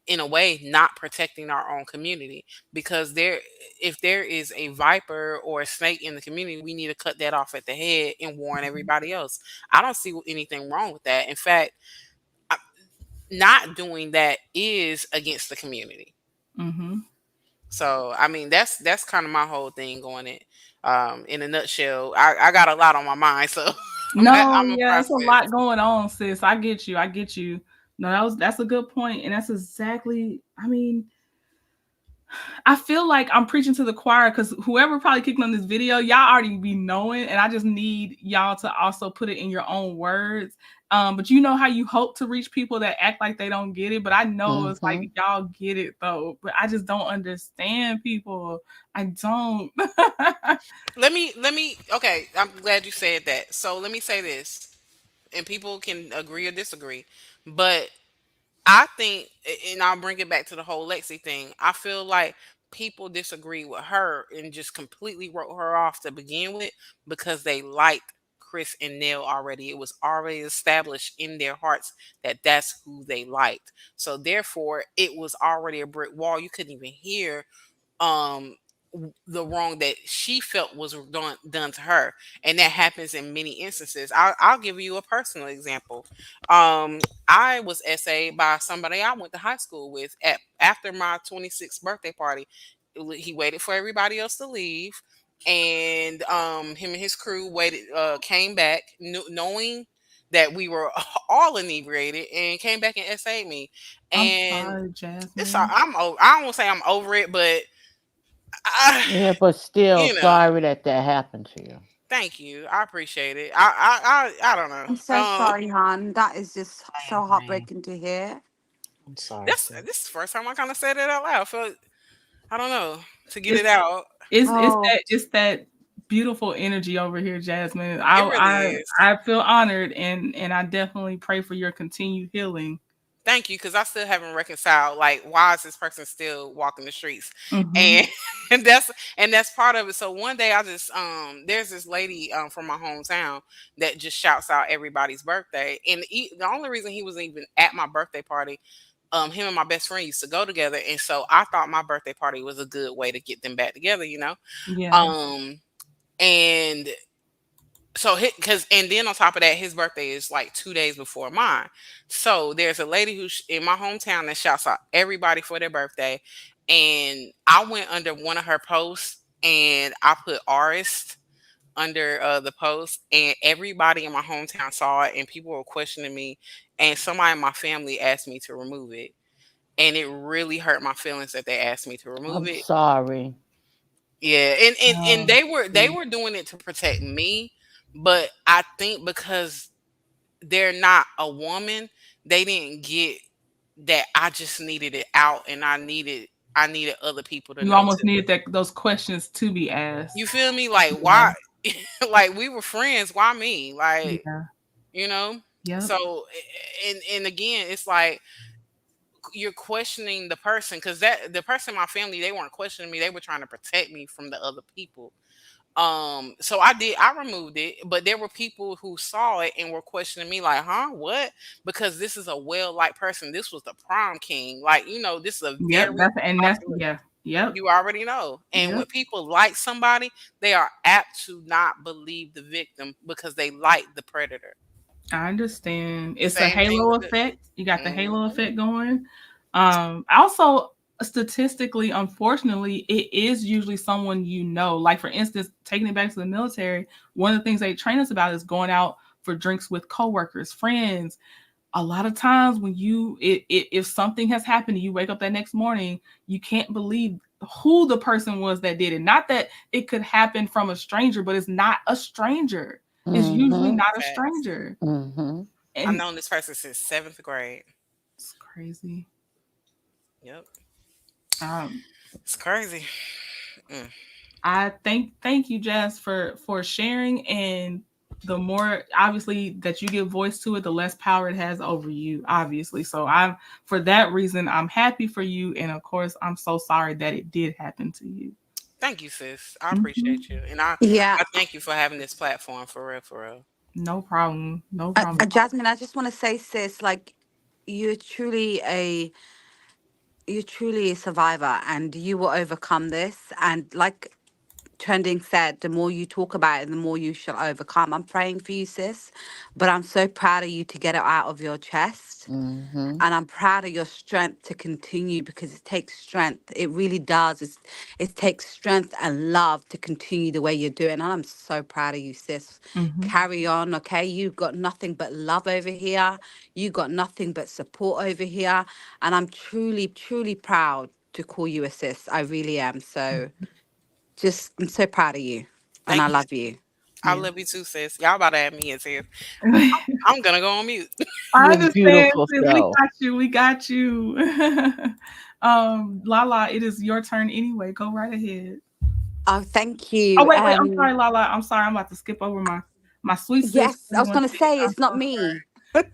in a way not protecting our own community because there if there is a viper or a snake in the community, we need to cut that off at the head and warn everybody else. I don't see anything wrong with that. In fact, I- not doing that is against the community. Mm-hmm. So I mean that's kind of my whole thing going it. In a nutshell, I got a lot on my mind, so No, I'm a yeah, it's a process. lot going on, sis. I get you. I get you. No, that's a good point, and that's exactly. I mean, I feel like I'm preaching to the choir because whoever probably clicked on this video, y'all already be knowing, and I just need y'all to also put it in your own words. But you know how you hope to reach people that act like they don't get it, but I know it's like Mm-hmm. y'all get it though. But I just don't understand people. I don't. Let me okay, I'm glad you said that. So let me say this, and people can agree or disagree. But I think, and I'll bring it back to the whole Lexi thing. I feel like people disagree with her and just completely wrote her off to begin with because they liked Chris and Neil already. It was already established in their hearts that that's who they liked. So therefore, it was already a brick wall. You couldn't even hear um the wrong that she felt was done to her, and that happens in many instances. I'll give you a personal example. I was by somebody I went to high school with at after my 26th birthday party. He waited for everybody else to leave, and him and his crew waited, came back, knowing that we were all inebriated, and came back and essayed me. I'm And sorry, it's Jasmine. I'm over. I don't want to say I'm over it, but I, Yeah, but still you know, sorry that that happened to you. thank you. I appreciate it. I don't know. I'm so sorry, hon. That is just I so agree. heartbreaking to hear. I'm sorry, This sis. is the first time I kind of said it out loud. I feel, I don't know, to get it It's out. Oh, it's that beautiful energy over here, Jasmine. It really is. I feel honored, and I definitely pray for your continued healing. Thank you, because I still haven't reconciled. Like, why is this person still walking the streets? Hmm. And and that's that's part of it. So one day I just there's this lady from my hometown that just shouts out everybody's birthday, and the only reason he was even at my birthday party, him and my best friend used to go together, and so I thought my birthday party was a good way to get them back together, you know. Yeah. Um, and so because and then on top of that, his birthday is like 2 days before mine. So there's a lady in my hometown that shouts out everybody for their birthday, and I went under one of her posts and I put artist under the post, and everybody in my hometown saw it, and people were questioning me, and somebody in my family asked me to remove it, and it really hurt my feelings that they asked me to remove I'm it. sorry. Yeah, and Oh, they were doing it to protect me, but I think because they're not a woman, they didn't get that I just needed it out, and I needed other people to you know almost too. needed that those questions to be asked. You feel me? Like Yeah. why like we were friends, why me? Like, Yeah. you know? Yep. So and again, it's like you're questioning the person, because that the person in my family, they weren't questioning me, they were trying to protect me from the other people. So I removed it, but there were people who saw it and were questioning me like, huh, what? Because this is a well liked person. This was the prom king. Like, this is a Yep. very That's popular, yeah. Yep. you already know. And when Yep. people like somebody, they are apt to not believe the victim because they like the predator. I understand. It's a Same thing halo with the effect. You got the halo Mhm. effect going. Also, statistically, unfortunately, it is usually someone you know. Like for instance, taking it back to the military, one of the things they train us about is going out for drinks with coworkers, friends. A lot of times when if something has happened and you wake up that next morning, you can't believe who the person was that did it. Not that it could happen from a stranger, but it's not a stranger. It's usually Mm-hmm. not a Facts. stranger. Mm-hmm. I've And known this person since seventh grade. it's crazy. Yep. Um, It's crazy. Mm. I thank you, Jess, for sharing. And the more obviously that you give voice to it, the less power it has over you. Obviously, so I'm for that reason I'm happy for you, and of course I'm so sorry that it did happen to you. Thank you, sis. I Mhm. appreciate you. And yeah. I thank you for having this platform, for real, for real. No problem. No problem. Jasmine, I just want to say, sis, like you're truly a you're truly a survivor, and you will overcome this. And like Trending said, the more you talk about it, the more you shall overcome. I'm praying for you, sis, but I'm so proud of you to get it out of your chest. Mm-hmm. And I'm proud of your strength to continue, because it takes strength. It really does. It takes strength and love to continue the way you're doing. And I'm so proud of you, sis. Mhm. Carry on, okay? You've got nothing but love over here. You got nothing but support over here. And I'm truly, truly proud. to call you a sis. I really am. So just I'm so proud of you, and Thank I you. love you. I Yeah. love you too, sis. Y'all about to have me and sis. I'm gonna go on mute. I You're understand, beautiful, sis. We so got you. We got you. Lala, it is your turn anyway. Go right ahead. Oh, thank Oh, you. wait. I'm sorry, Lala. I'm sorry. I'm about to skip over my sweet sis. Yes, I was 41 gonna Fit. say I'm it's not so sorry. me.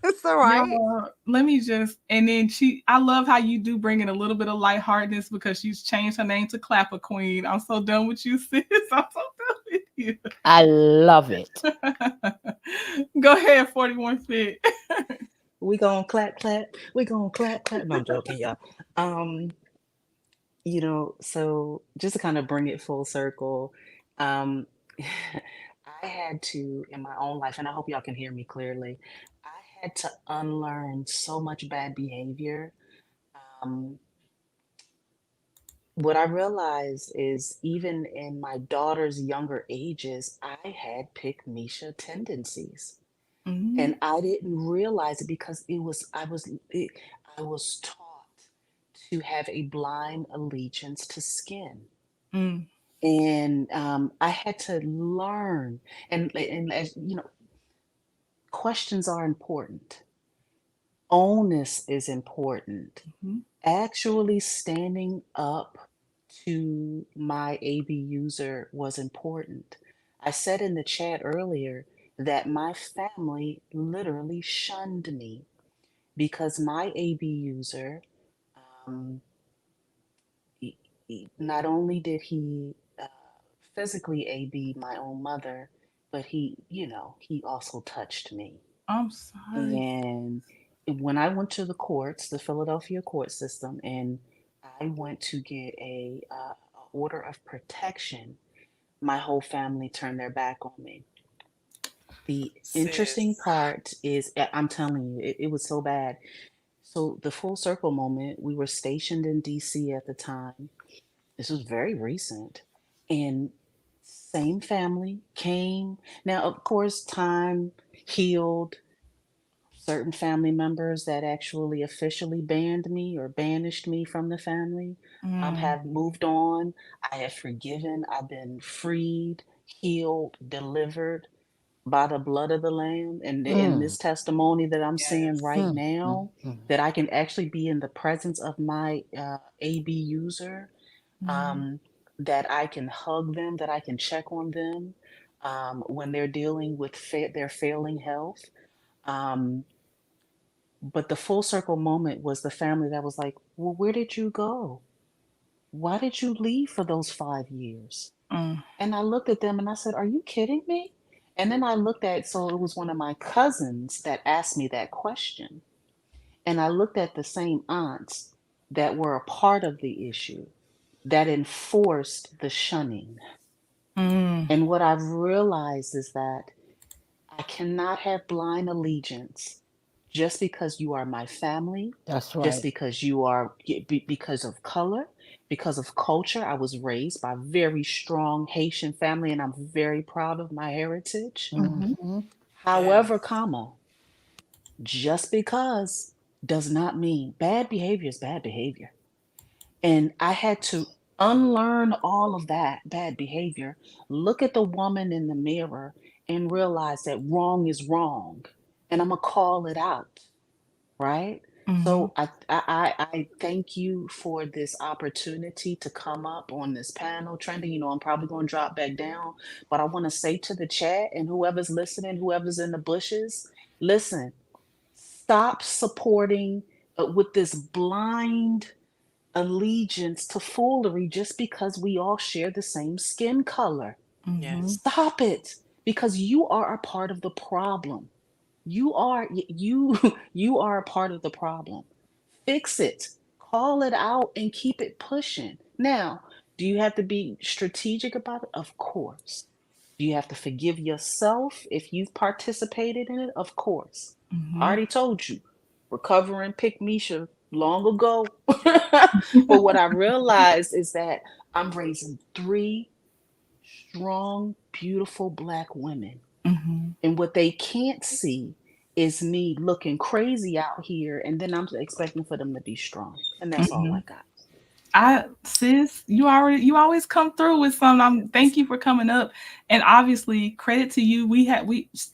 It's all right. Y'all, let me just and then I love how you do bring in a little bit of lightheartedness because she's changed her name to Clapper Queen. I'm so done with you, sis. I'm so done with you. I love it. Go ahead, 41 Fit. We gonna clap, clap. We gonna clap, clap. No, I'm joking, y'all. Um, so just to kind of bring it full circle, um, I had to, in my own life, and I hope y'all can hear me clearly, I had to unlearn so much bad behavior. Um, what I realized is even in my daughter's younger ages, I had pick Misha tendencies. Mm, And I didn't realize it because I was taught to have a blind allegiance to skin. mm, And I had to learn, and as you know, questions are important. Onus is important. mhm, Actually standing up to my AB user was important. I said in the chat earlier that my family literally shunned me because my AB user, um, not only did he physically AB my own mother, but he also touched me. I'm sorry. And when I went to the courts, the Philadelphia court system, and I went to get a order of protection, my whole family turned their back on me. The interesting Sis. part is, I'm telling you, it was so bad. So the full circle moment, we were stationed in DC at the time. This was very recent. And same family came. Now, of course, time healed certain family members that actually officially banned me or banished me from the family. Mm, Have moved on. I have forgiven. I've been freed, healed, delivered by the blood of the Lamb. And in Mm, this testimony that I'm saying Yes. right mm, mm, now, mm. that I can actually be in the presence of my AB user, mm, um, that I can hug them, that I can check on them when they're dealing with their failing health. Um, but the full circle moment was the family that was like, well, where did you go? Why did you leave for those 5 years? mm, And I looked at them and I said, are you kidding me? And then I looked at, so it was one of my cousins that asked me that question. And I looked at the same aunts that were a part of the issue that enforced the shunning. mm. And what I've realized is that I cannot have blind allegiance just because you are my family, That's just right. because you are because of color, because of culture. I was raised by a very strong Haitian family and I'm very proud of my heritage. Mhm, Mhm. However, Yes. comma, just because does not mean bad behavior is bad behavior. And I had to unlearn all of that bad behavior, look at the woman in the mirror and realize that wrong is wrong. And I'm going to call it out, right? mhm, So I thank you for this opportunity to come up on this panel. Trending, I'm probably going to drop back down, but I want to say to the chat and whoever's listening, whoever's in the bushes, listen, stop supporting with this blind allegiance to foolery just because we all share the same skin color. mhm, Yes. Stop it because you are a part of the problem. You you are a part of the problem. Fix it. Call it out and keep it pushing. Now, do you have to be strategic about it? Of course. Do you have to forgive yourself if you've participated in it? Of course. I mhm, already told you, recovering pick Misha long ago. But what I realized is that I'm raising three strong, beautiful Black women. mhm, And what they can't see is me looking crazy out here, and then I'm expecting for them to be strong. And that's all I mhm. got. Sis, you always come through with something. Thank you for coming up. And obviously, credit to you. We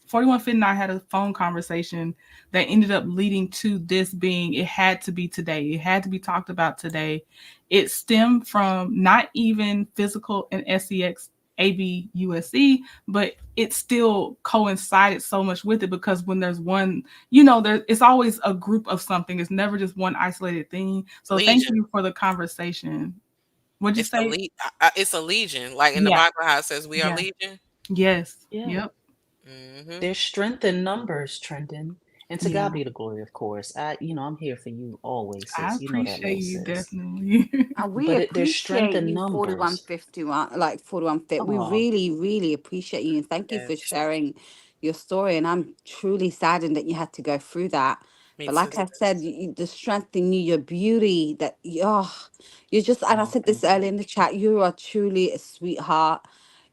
41 Fit and I had a phone conversation that ended up leading to this being it had to be today. It had to be talked about today. It stemmed from not even physical and sex ABUSE, but it still coincided so much with it because when there's one, there it's always a group of something. It's never just one isolated thing. So thank Legion. you for the conversation. What'd you It's a say? it's a legion. Like in the Yeah, Bible, how it says we are yeah, legion. yes, Yeah. yep, Hmm. There's strength in numbers, Trendon. And to yeah. God be the glory, of course. I'm here for you always, I sis. You know that, appreciate little you sis. definitely. And we But there's strength appreciate in you, numbers. 4151, like 41 Fit. We Oh, really, really appreciate you. And thank you for Yes, sharing your story. And I'm truly saddened that you had to go through that. me But too, like I said, sis. the strength in you, your beauty, that you're just, and I oh, said this thank you. earlier in the chat, you are truly a sweetheart.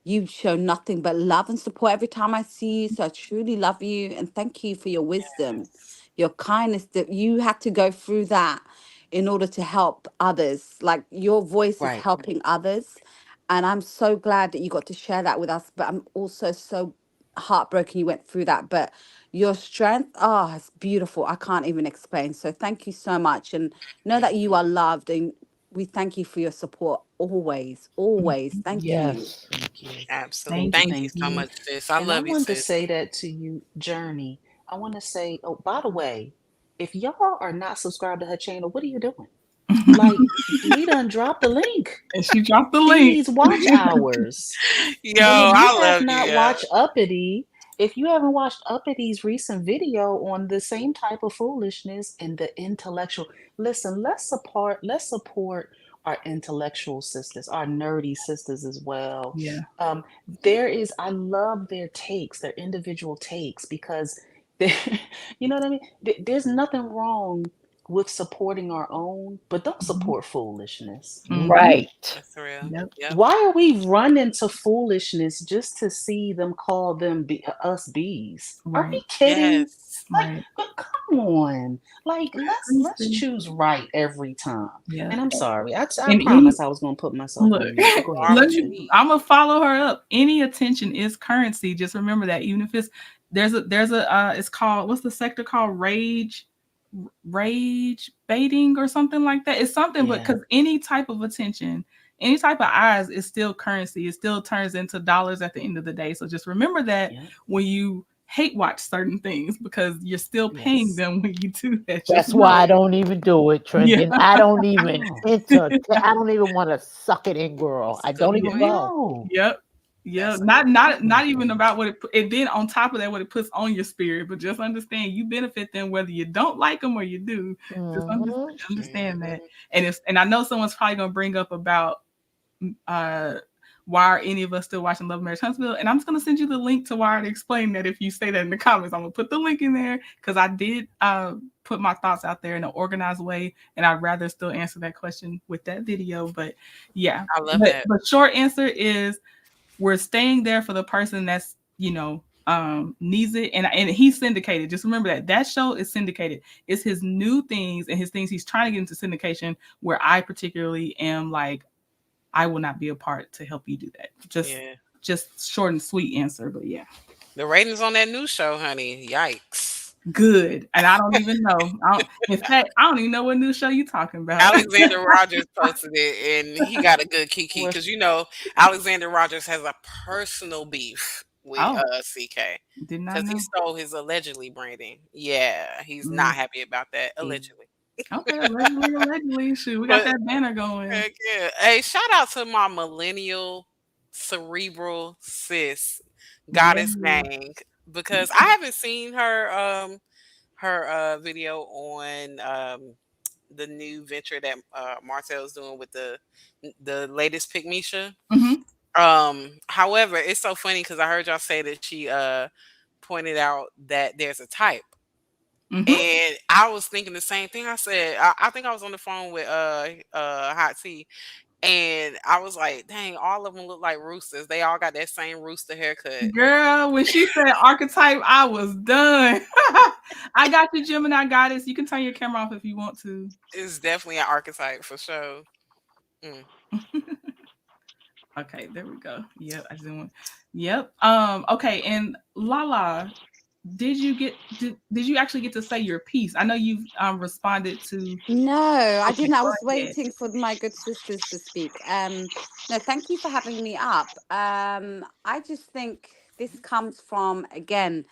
You show nothing but love and support every time I see you. So I truly love you. And thank you for your wisdom, Yes. your kindness, that you had to go through that in order to help others. Like your voice is Right. helping others. And I'm so glad that you got to share that with us. But I'm also so heartbroken you went through that. But your strength, it's beautiful. I can't even explain. So thank you so much. And know that you Mhm. are loved. And we thank you for your support always. Always. Thank you. Yes. Thank you. Absolutely. Thank Thank you. you, Thank you Thank so you. sis. much, sis. I And I love you, wanted to sis. say that to you, Journey. I want to say, oh, by the way, if y'all are not subscribed to her channel, what are you doing? Like, we done dropped the link. And she dropped the She link. needs watch hours. Yo, And if you I have love you, not yo. watched Uppity, if you haven't watched Uppity's recent video on the same type of foolishness and the intellectual, listen, let's support our intellectual sisters, our nerdy sisters as well. Yeah. Um, I love their takes, their individual takes, because they, you know what I mean? There's nothing wrong with supporting our own, but don't Mhm. support foolishness. Mhm. Right. That's real. Yep. Yep. Why are we running to foolishness just to see them call us bees? Are we Right. kidding? Yes. Like, Right. come on. Like, let's Honestly, choose right every time. yeah. And I'm sorry. I And promise I was gonna put myself look, on mute. But go You ahead, are let what you me. Trendon. eat. I'm gonna follow her up. Any attention is currency. Just remember that. Even if there's a it's called, what's the sector called? Rage baiting or something like that. It's something, but Yeah. because any type of attention, any type of eyes is still currency. It still turns into dollars at the end of the day. So just remember that Yep. when you hate watch certain things, because you're still paying Yes. them when you do that. Just That's know why I that. don't even do it, Yeah. Trendon. I don't even No. I don't even want to suck it in, girl. That's a I good don't Yeah. even point. go. No. Yep. Yeah. That's a good Not point. not Oh my not even goodness. about what and then on top of that, what it puts on your spirit, but just understand you benefit them whether you don't like them or you do. Just Hmm. understand that. Hmm. And I know someone's probably gonna bring up about uh why are any of us still watching Love Marriage Huntsville? And I'm just gonna send you the link to why to explain that if you say that in the comments. I'm gonna put the link in there because I did put my thoughts out there in an organized way, and I'd rather still answer that question with that video. But yeah, I love that. but short answer is we're staying there for the person that's needs it, and he's syndicated. Just remember that show is syndicated. It's his new things and his things he's trying to get into syndication, where I particularly am like, I will not be a part to help you do that. Yeah. Just short and sweet answer, but yeah. The ratings on that new show, honey. Yikes. Good. And I don't even know. In fact, I don't even know what new show you talking about. Alexander Rogers posted it and he got a good kiki What's because Alexander Rogers has a personal beef with Oh, CK did not because he know. stole his allegedly branding. Yeah, he's Mm, not happy about that he? allegedly. okay, allegedly. Shoot, we got But that banner going. heck yeah. Hey, shout out to my millennial cerebral sis, Yeah. Goddess Gang, because I haven't seen her video on the new venture that Marcel's doing with the latest Pick Misha. Hmm. However, it's so funny because I heard y'all say that she pointed out that there's a type. Hmm. And I was thinking the same thing. I said, I think I was on the phone with Hot T, and I was like, dang, all of them look like roosters. They all got that same rooster haircut. Girl, when she said archetype, I was done. I got you, Gemini goddess. You can turn your camera off if you want to. It's definitely an archetype for sure. Mm. Okay, there we go. Yep, I just didn't want. Yep. Okay, and Lala, did you actually get to say your piece? I know you've responded to. No, I Okay, didn't. I go was ahead. waiting for my good sisters to speak. No, thank you for having me up. I just think this comes from, again,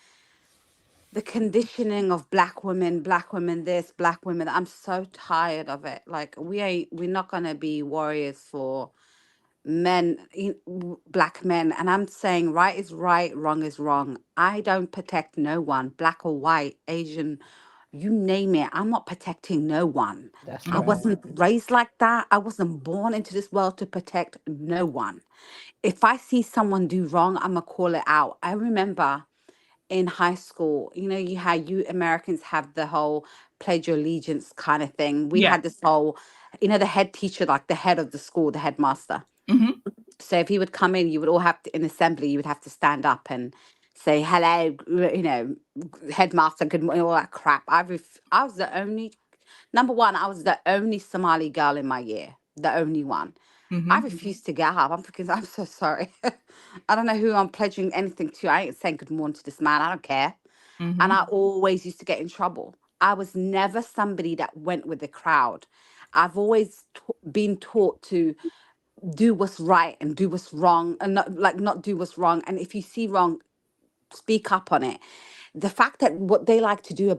the conditioning of black women this, black women. I'm so tired of it. Like, we're not gonna be warriors for men, black men. And I'm saying right is right, wrong is wrong. I don't protect no one, black or white, Asian, you name it. I'm not protecting no one. That's I Mm-hmm. right. wasn't raised like that. I wasn't born into this world to protect no one. If I see someone do wrong, I'm gonna call it out. I remember in high school, you Americans have the whole pledge your allegiance kind of thing. We Yeah. had this whole, the head teacher, like the head of the school, the headmaster. Mm-hmm. So if he would come in, you would all have to, in assembly, you would have to stand up and say, hello, headmaster, good morning, all that crap. I was the only, number one, I was the only Somali girl in my year, the only one. I Mm-hmm. refused to get up. I'm thinking, I'm so sorry. I don't know who I'm pledging anything to. I ain't saying good morning to this man. I don't care. And Mm-hmm. I always used to get in trouble. I was never somebody that went with the crowd. I've always been taught to do what's right and do what's wrong, and not do what's wrong. And if you see wrong, speak up on it. The fact that what they like to do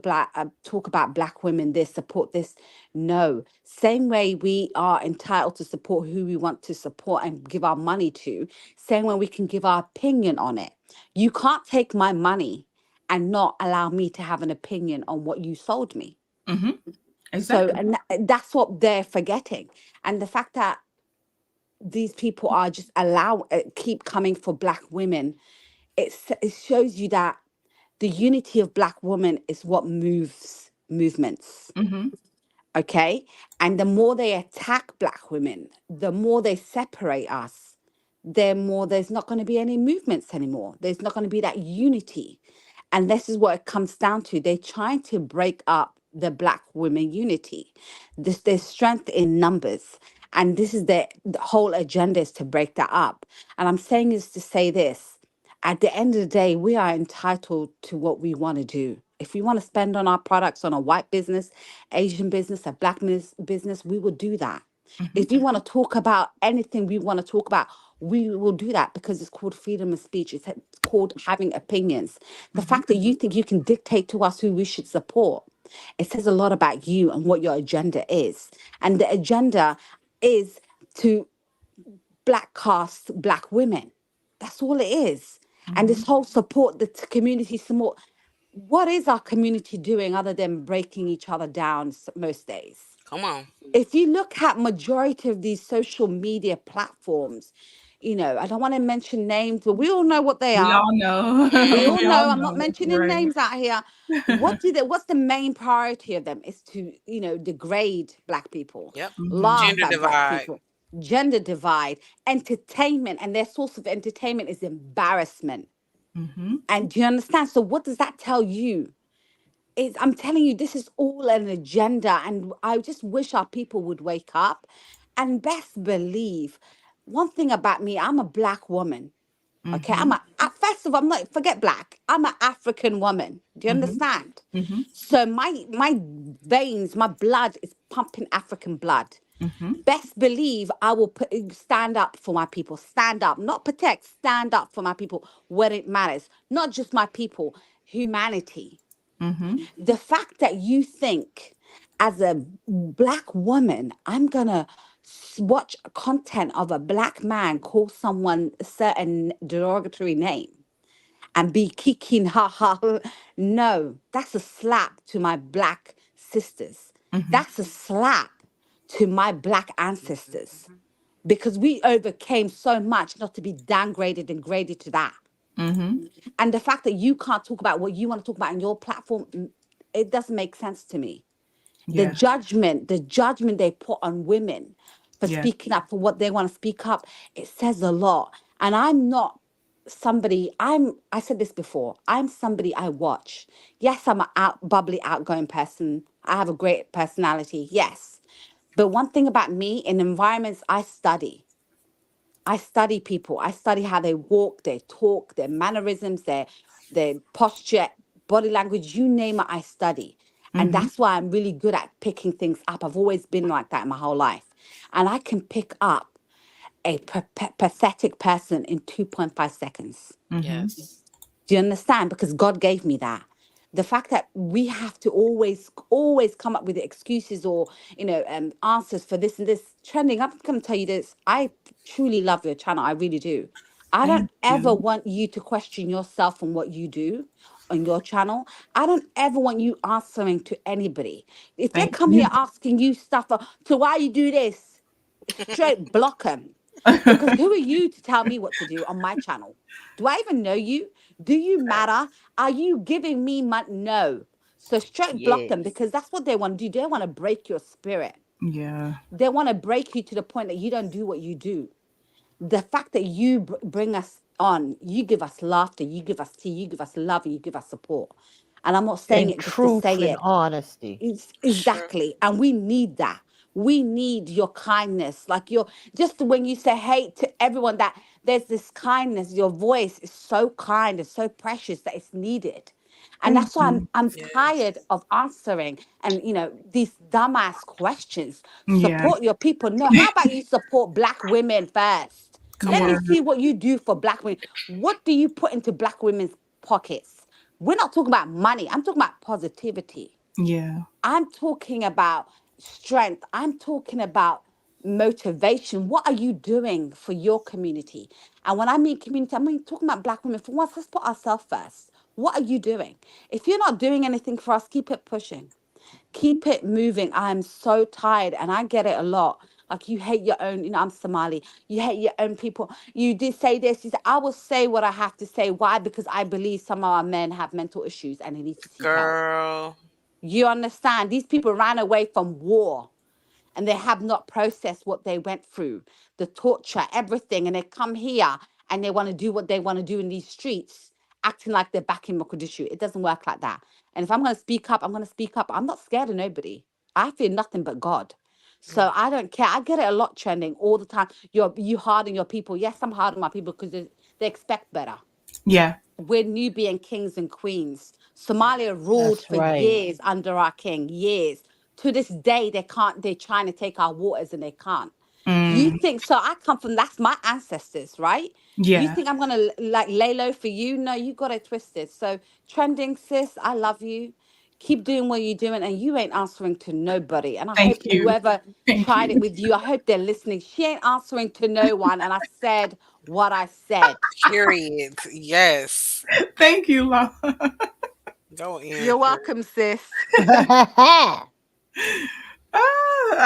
talk about black women, this, support this, no. Same way we are entitled to support who we want to support and give our money to, same way we can give our opinion on it. You can't take my money and not allow me to have an opinion on what you sold me. Mm-hmm. So, Exactly. and that's what they're forgetting. And the fact that these people are just keep coming for black women, it shows you that the unity of black women is what moves movements. Mm-hmm. Okay, and the more they attack black women, the more they separate us, the more there's not going to be any movements anymore. There's not going to be that unity. And this is what it comes down to. They're trying to break up the black women unity. There's strength in numbers. And this is the whole agenda, is to break that up. And I'm saying this to say this. At the end of the day, we are entitled to what we want to do. If we want to spend on our products on a white business, Asian business, a black business, we will do that. Mm-hmm. If we want to talk about anything we want to talk about, we will do that, because it's called freedom of speech. It's called having opinions. The Mm-hmm. fact that you think you can dictate to us who we should support, it says a lot about you and what your agenda is. And the agenda is to black cast black women. That's all it is. And Mm-hmm. this whole support, the community support. What is our community doing other than breaking each other down most days? Come on. If you look at majority of these social media platforms, I don't want to mention names, but we all know what they We are. all know. We all We all know. Mm-hmm. I'm not know. mentioning Right. names out here. What's the main priority of them? Is to, degrade black people, Yep. Mm-hmm. laugh Gender at black divide. people, gender divide, entertainment, and their source of entertainment is embarrassment. Mm-hmm. And do you understand? So what does that tell you? I'm telling you, this is all an agenda, and I just wish our people would wake up. And best believe, one thing about me, I'm a black woman. Okay, Mm-hmm. first of all, I'm not, forget black. I'm an African woman. Do you Mm-hmm. understand? Mm-hmm. So my veins, my blood is pumping African blood. Mm-hmm. Best believe I will stand up for my people. Stand up, not protect. Stand up for my people where it matters. Not just my people, humanity. Mm-hmm. The fact that you think, as a black woman, I'm gonna watch content of a black man call someone a certain derogatory name and be kicking ha ha. No, that's a slap to my black sisters. Mm-hmm. That's a slap to my black ancestors, because we overcame so much not to be downgraded and graded to that. Mm-hmm. And the fact that you can't talk about what you want to talk about in your platform, it doesn't make sense to me. Yeah. The judgment they put on women for Yeah. speaking up for what they want to speak up, it says a lot. And I'm not somebody, I said this before, I'm somebody I watch. Yes, I'm a bubbly, outgoing person. I have a great personality. Yes. But one thing about me, in environments, I study people. I study how they walk, their talk, their mannerisms, their posture, body language, you name it, I study. And Mm-hmm. that's why I'm really good at picking things up. I've always been like that my whole life. And I can pick up a pathetic person in 2.5 seconds. Mm-hmm. Yes. Do you understand? Because God gave me that. The fact that we have to always come up with excuses or answers for this and this trending. I'm going to tell you this. I truly love your channel. I really do. I don't Thank ever you. want you to question yourself on what you do on your channel. I don't ever want you answering to anybody. If they Thank come here you. asking you stuff, to why you do this, straight block them. Because who are you to tell me what to do on my channel? Do I even know you? Do you matter? Are you giving me money? No. So straight block them, Yes. because that's what they want to do. They want to break your spirit. Yeah. They want to break you to the point that you don't do what you do. The fact that you bring us on, you give us laughter, you give us tea, you give us love, and you give us support. And I'm not saying And it just to say truth and it. honesty. Sure. Exactly. And we need that. We need your kindness. Like your just when you say hate to everyone, that there's this kindness. Your voice is so kind and so precious that it's needed. And Thank that's why I'm you. I'm tired Yes. of answering and these dumbass questions. Yeah. Support your people. No, how about you support black women first? Come Let me Yeah. on. see what you do for black women. What do you put into black women's pockets? We're not talking about money. I'm talking about positivity. Yeah. I'm talking about strength. I'm talking about motivation. What are you doing for your community? And when I mean community, I mean talking about black women. For once, let's put ourselves first. What are you doing? If you're not doing anything for us, keep it pushing. Keep it moving. I'm so tired, and I get it a lot. Like, you hate your own, I'm Somali. You hate your own people. You did say this. You said, I will say what I have to say. Why? Because I believe some of our men have mental issues and they need to seek help. Girl. You understand? These people ran away from war and they have not processed what they went through, the torture, everything. And they come here and they want to do what they want to do in these streets, acting like they're back in Mogadishu. It doesn't work like that. And if I'm going to speak up, I'm going to speak up. I'm not scared of nobody. I fear nothing but God. So I don't care. I get it a lot trending all the time. You hard on your people. Yes, I'm hard on my people because they expect better. Yeah. We're Nubian kings and queens. Somalia ruled That's for right. years under our king, years. To this day, they can't, they're trying to take our waters and they can't. You Mm. think so? I come from, that's my ancestors, right? You Yeah. think I'm gonna like lay low for you? No, you got it twisted. So trending sis, I love you. Keep doing what you're doing, and you ain't answering to nobody. And I Thank hope you. whoever Thank tried it you. with you, I hope they're listening. She ain't answering to no one. And I said what I said. Period. Yes. Thank you, Law. Go You're answer. welcome, sis.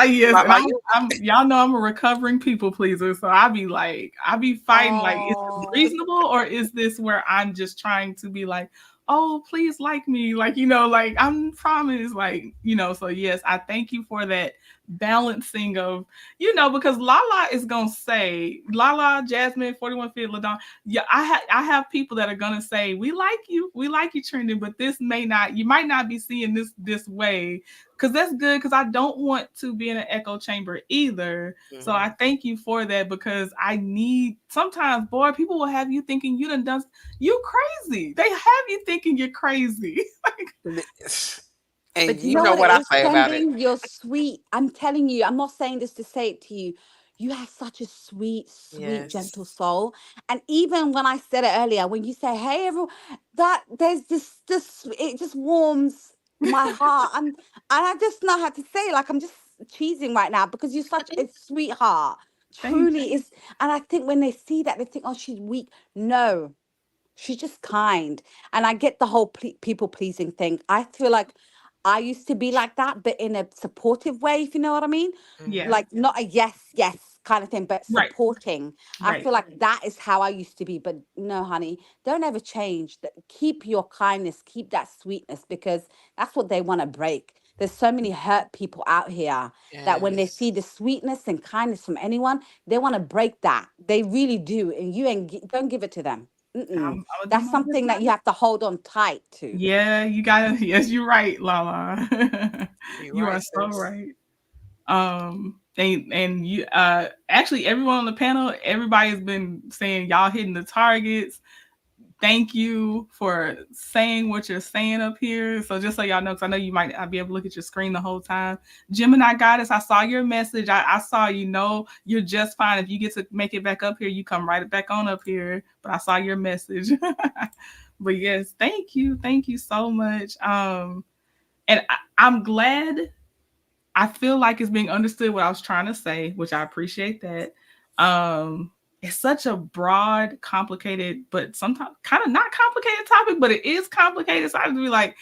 Yes, and Lala, I'm, you. I'm, y'all know I'm a recovering people pleaser, so I be fighting like, is this Oh. reasonable or is this where I'm just trying to be like, oh, please like me, like like I'm promised, like So yes, I thank you for that balancing of because Lala is gonna say Lala, Jasmine, 41 Fit, Ladon. Yeah, I have people that are gonna say we like you trending, but this may not, you might not be seeing this way, because that's good, because I don't want to be in an echo chamber either. So Mhm. I thank you for that, because I need, sometimes, boy, people will have you thinking you crazy. They have you thinking you're crazy. But And you you know know what what it I is, say about it. trending? You're sweet. I'm telling you, I'm not saying this to say it to you. You have such a sweet, sweet, gentle Yes. soul. And even when I said it earlier, when you say, hey, everyone, that there's this, it just warms my heart. And I just know how to say, like, I'm just cheesing right now because you're such a sweetheart. Thank Truly is. And I think when they see that, they think, oh, she's weak. No, she's just kind. And I get the whole people pleasing thing. I feel like I used to be like that, but in a supportive way, if you know what I mean. you. Mhm. Yeah. Like, not a yes, yes kind of thing, but Right. supporting. I Right. feel like that is how I used to be. But no, honey, don't ever change. Keep your kindness, keep that sweetness, because that's what they want to break. There's so many hurt people out here that when they Yes. see the sweetness and kindness from anyone, they want to break that. They really do. And you ain't, don't give it to them. Mm-mm. I'm gonna do That's my best something not that you have to hold on tight to. Yeah, you gotta. Yes, you're right, Lala. You You are right, so sis. right. And you actually everyone on the panel, everybody's been saying y'all hitting the targets. Thank you for saying what you're saying up here. So just so y'all know, because I know you might not be able to look at your screen the whole time. Gemini Goddess, I saw your message. I saw you know you're just fine. If you get to make it back up here, you come right back on up here. But I saw your message. But yes, thank you. Thank you so much. And I'm glad. I feel like it's being understood what I was trying to say, which I appreciate that. It's such a broad, complicated, but sometimes kind of not complicated topic, but it is complicated. So I just be like,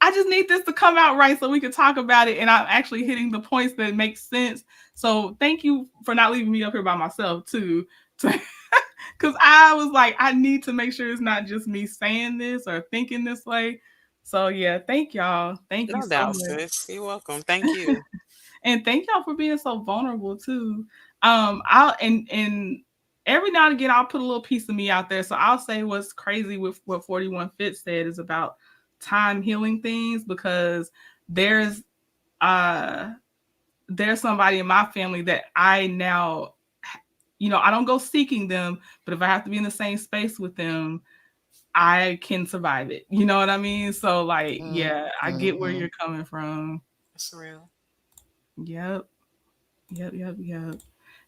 I just need this to come out right so we can talk about it. And I'm actually hitting the points that make sense. So thank you for not leaving me up here by myself too. Because I was like, I need to make sure it's not just me saying this or thinking this way. So yeah, thank y'all. Thank you No so doubt, much. sis. You're welcome. Thank you. And thank y'all for being so vulnerable too. I'll and every now and again I'll put a little piece of me out there. So I'll say what's crazy with what 41 Fit said is about time healing things, because there's uh there's somebody in my family that I now, you know, I don't go seeking them, but if I have to be in the same space with them, I can survive it. You know what I mean? So like, yeah, I get where Mm-hmm. you're coming from. That's real. Yep. Yep.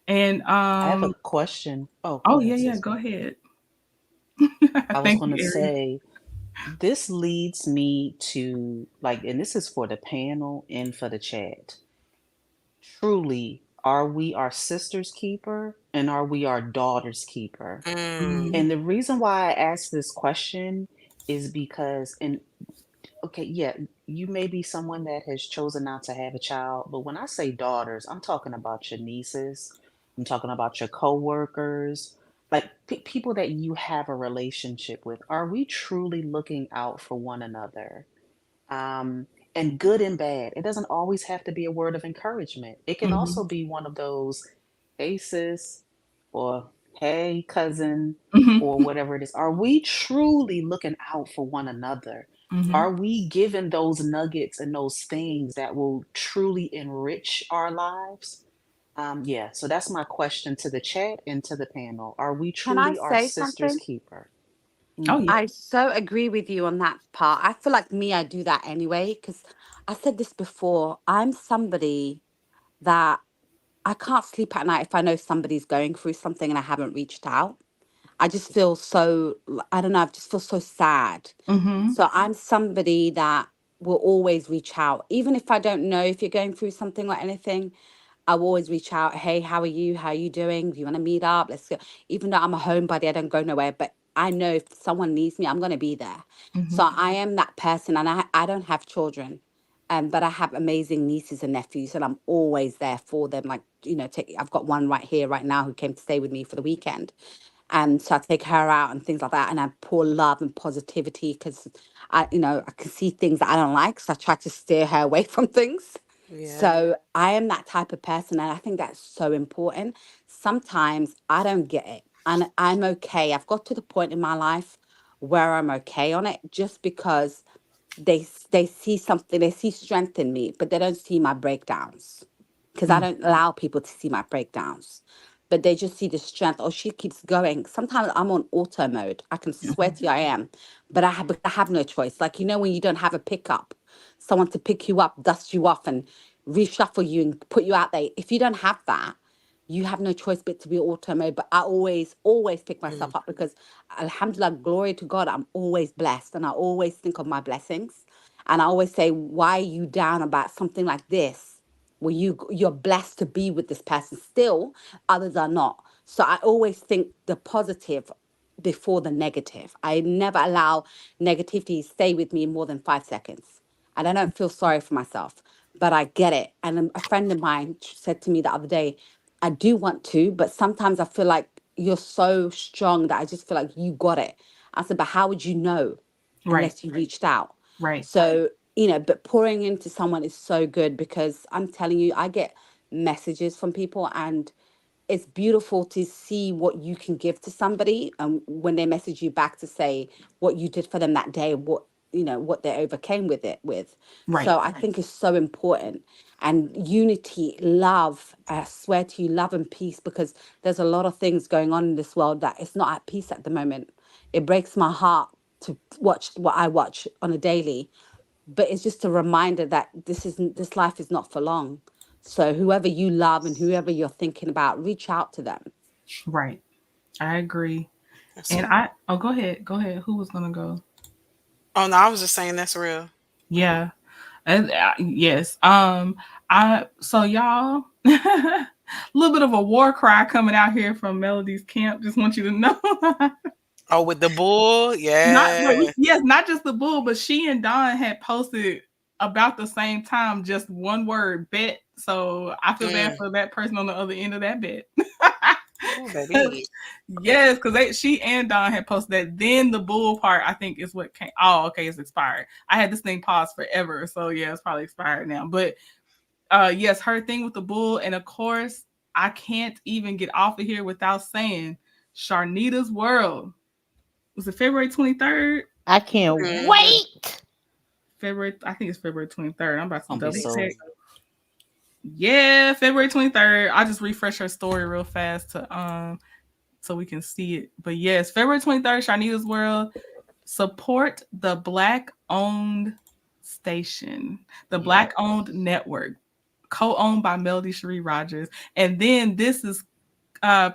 And I have a question. Oh, go oh ahead, yeah, sis. go Go ahead. ahead. I was Thank going you, to Ari. say, this leads me to like, and this is for the panel and for the chat. Truly, are we our sister's keeper and are we our daughter's keeper? Mm, Mm-hmm. And the reason why I ask this question is because, and okay, yeah, you may be someone that has chosen not to have a child, but when I say daughters, I'm talking about your nieces, I'm talking about your coworkers, like people that you have a relationship with. Are we truly looking out for one another? um, and good and bad. It doesn't always have to be a word of encouragement. It can Mm-hmm. also be one of those, hey sis, or hey cousin, or Mm-hmm. whatever it is. Are we truly looking out for one another? Mm-hmm. Are we given those nuggets and those things that will truly enrich our lives? Yeah, so that's my question to the chat and to the panel. Are we Can I truly our say sister's something? keeper? Oh Hmm. yeah. I so agree with you on that part. I feel like me, I do that anyway, because I said this before. I'm somebody that I can't sleep at night if I know somebody's going through something and I haven't reached out. I just feel so, I don't know, I just feel so sad. Mm-hmm. So I'm somebody that will always reach out, even if I don't know if you're going through something or anything. I will always reach out. Hey, how are you? How are you doing? Do you want to meet up? Let's go. Even though I'm a homebody, I don't go nowhere, but I know if someone needs me, I'm going to be there. Mm-hmm. So I am that person, and I don't have children, but I have amazing nieces and nephews, and I'm always there for them. Like, I've got one right here, right now, who came to stay with me for the weekend. And so I take her out and things like that, and I pour love and positivity because I can see things that I don't like, so I try to steer her away from things. yeah. So I am that type of person, and I think that's so important. Sometimes I don't get it, and I'm okay. I've got to the point in my life where I'm okay on it, just because they see something, they see strength in me, but they don't see my breakdowns, because I don't allow people to see my breakdowns. But they just see the strength. Oh, she keeps going. Sometimes I'm on auto mode. I can swear to you I am, but I have no choice. Like, when you don't have a pickup, someone to pick you up, dust you off, and reshuffle you and put you out there. If you don't have that, you have no choice but to be auto mode. But I always pick Mm, myself up, because alhamdulillah, glory to God, I'm always blessed, and I always think of my blessings. And I always say, why are you down about something like this? Well, you're blessed to be with this person. Still, others are not. So I always think the positive before the negative. I never allow negativity to stay with me more than 5 seconds. And I don't feel sorry for myself, but I get it. And a friend of mine said to me the other day, I do want to, but sometimes I feel like you're so strong that I just feel like you got it. I said, but how would you know Right. unless you reached out? Right. So, but pouring into someone is so good, because I'm telling you, I get messages from people, and it's beautiful to see what you can give to somebody, and when they message you back to say what you did for them that day, what what they overcame with it with. Right. So I think it's so important. And unity, love, I swear to you, love and peace, because there's a lot of things going on in this world that it's not at peace at the moment. It breaks my heart to watch what I watch on a daily, but it's just a reminder that this life is not for long. So whoever you love and whoever you're thinking about, reach out to them. Right. I agree. That's And it. go ahead. Go ahead. Who was going to go? Oh no, I was just saying that's real. Yeah. And, yes. So y'all, a little bit of a war cry coming out here from Melody's camp. Just want you to know. Oh, with the bull, yeah. Yes, not just the bull, but she and Don had posted about the same time, just one word, bet. So I feel bad Mm. for that person on the other end of that bet. Oh, baby. Yes, because she and Don had posted that. Then the bull part, I think, is what came. Oh, okay, it's expired. I had this thing paused forever, so yeah, it's probably expired now. But yes, her thing with the bull, and of course, I can't even get off of here without saying Sharnita's World. Was it February 23rd? I can't Mhm. wait. February, I think it's February 23rd. I'm about to Gonna be double so check. Yeah, February 23rd. I'll just refresh her story real fast to so we can see it. But yes, February 23rd, Sharnita's World. Support the Black owned station, the yeah. Black owned network, co-owned by Melody Cherie Rogers. And then this is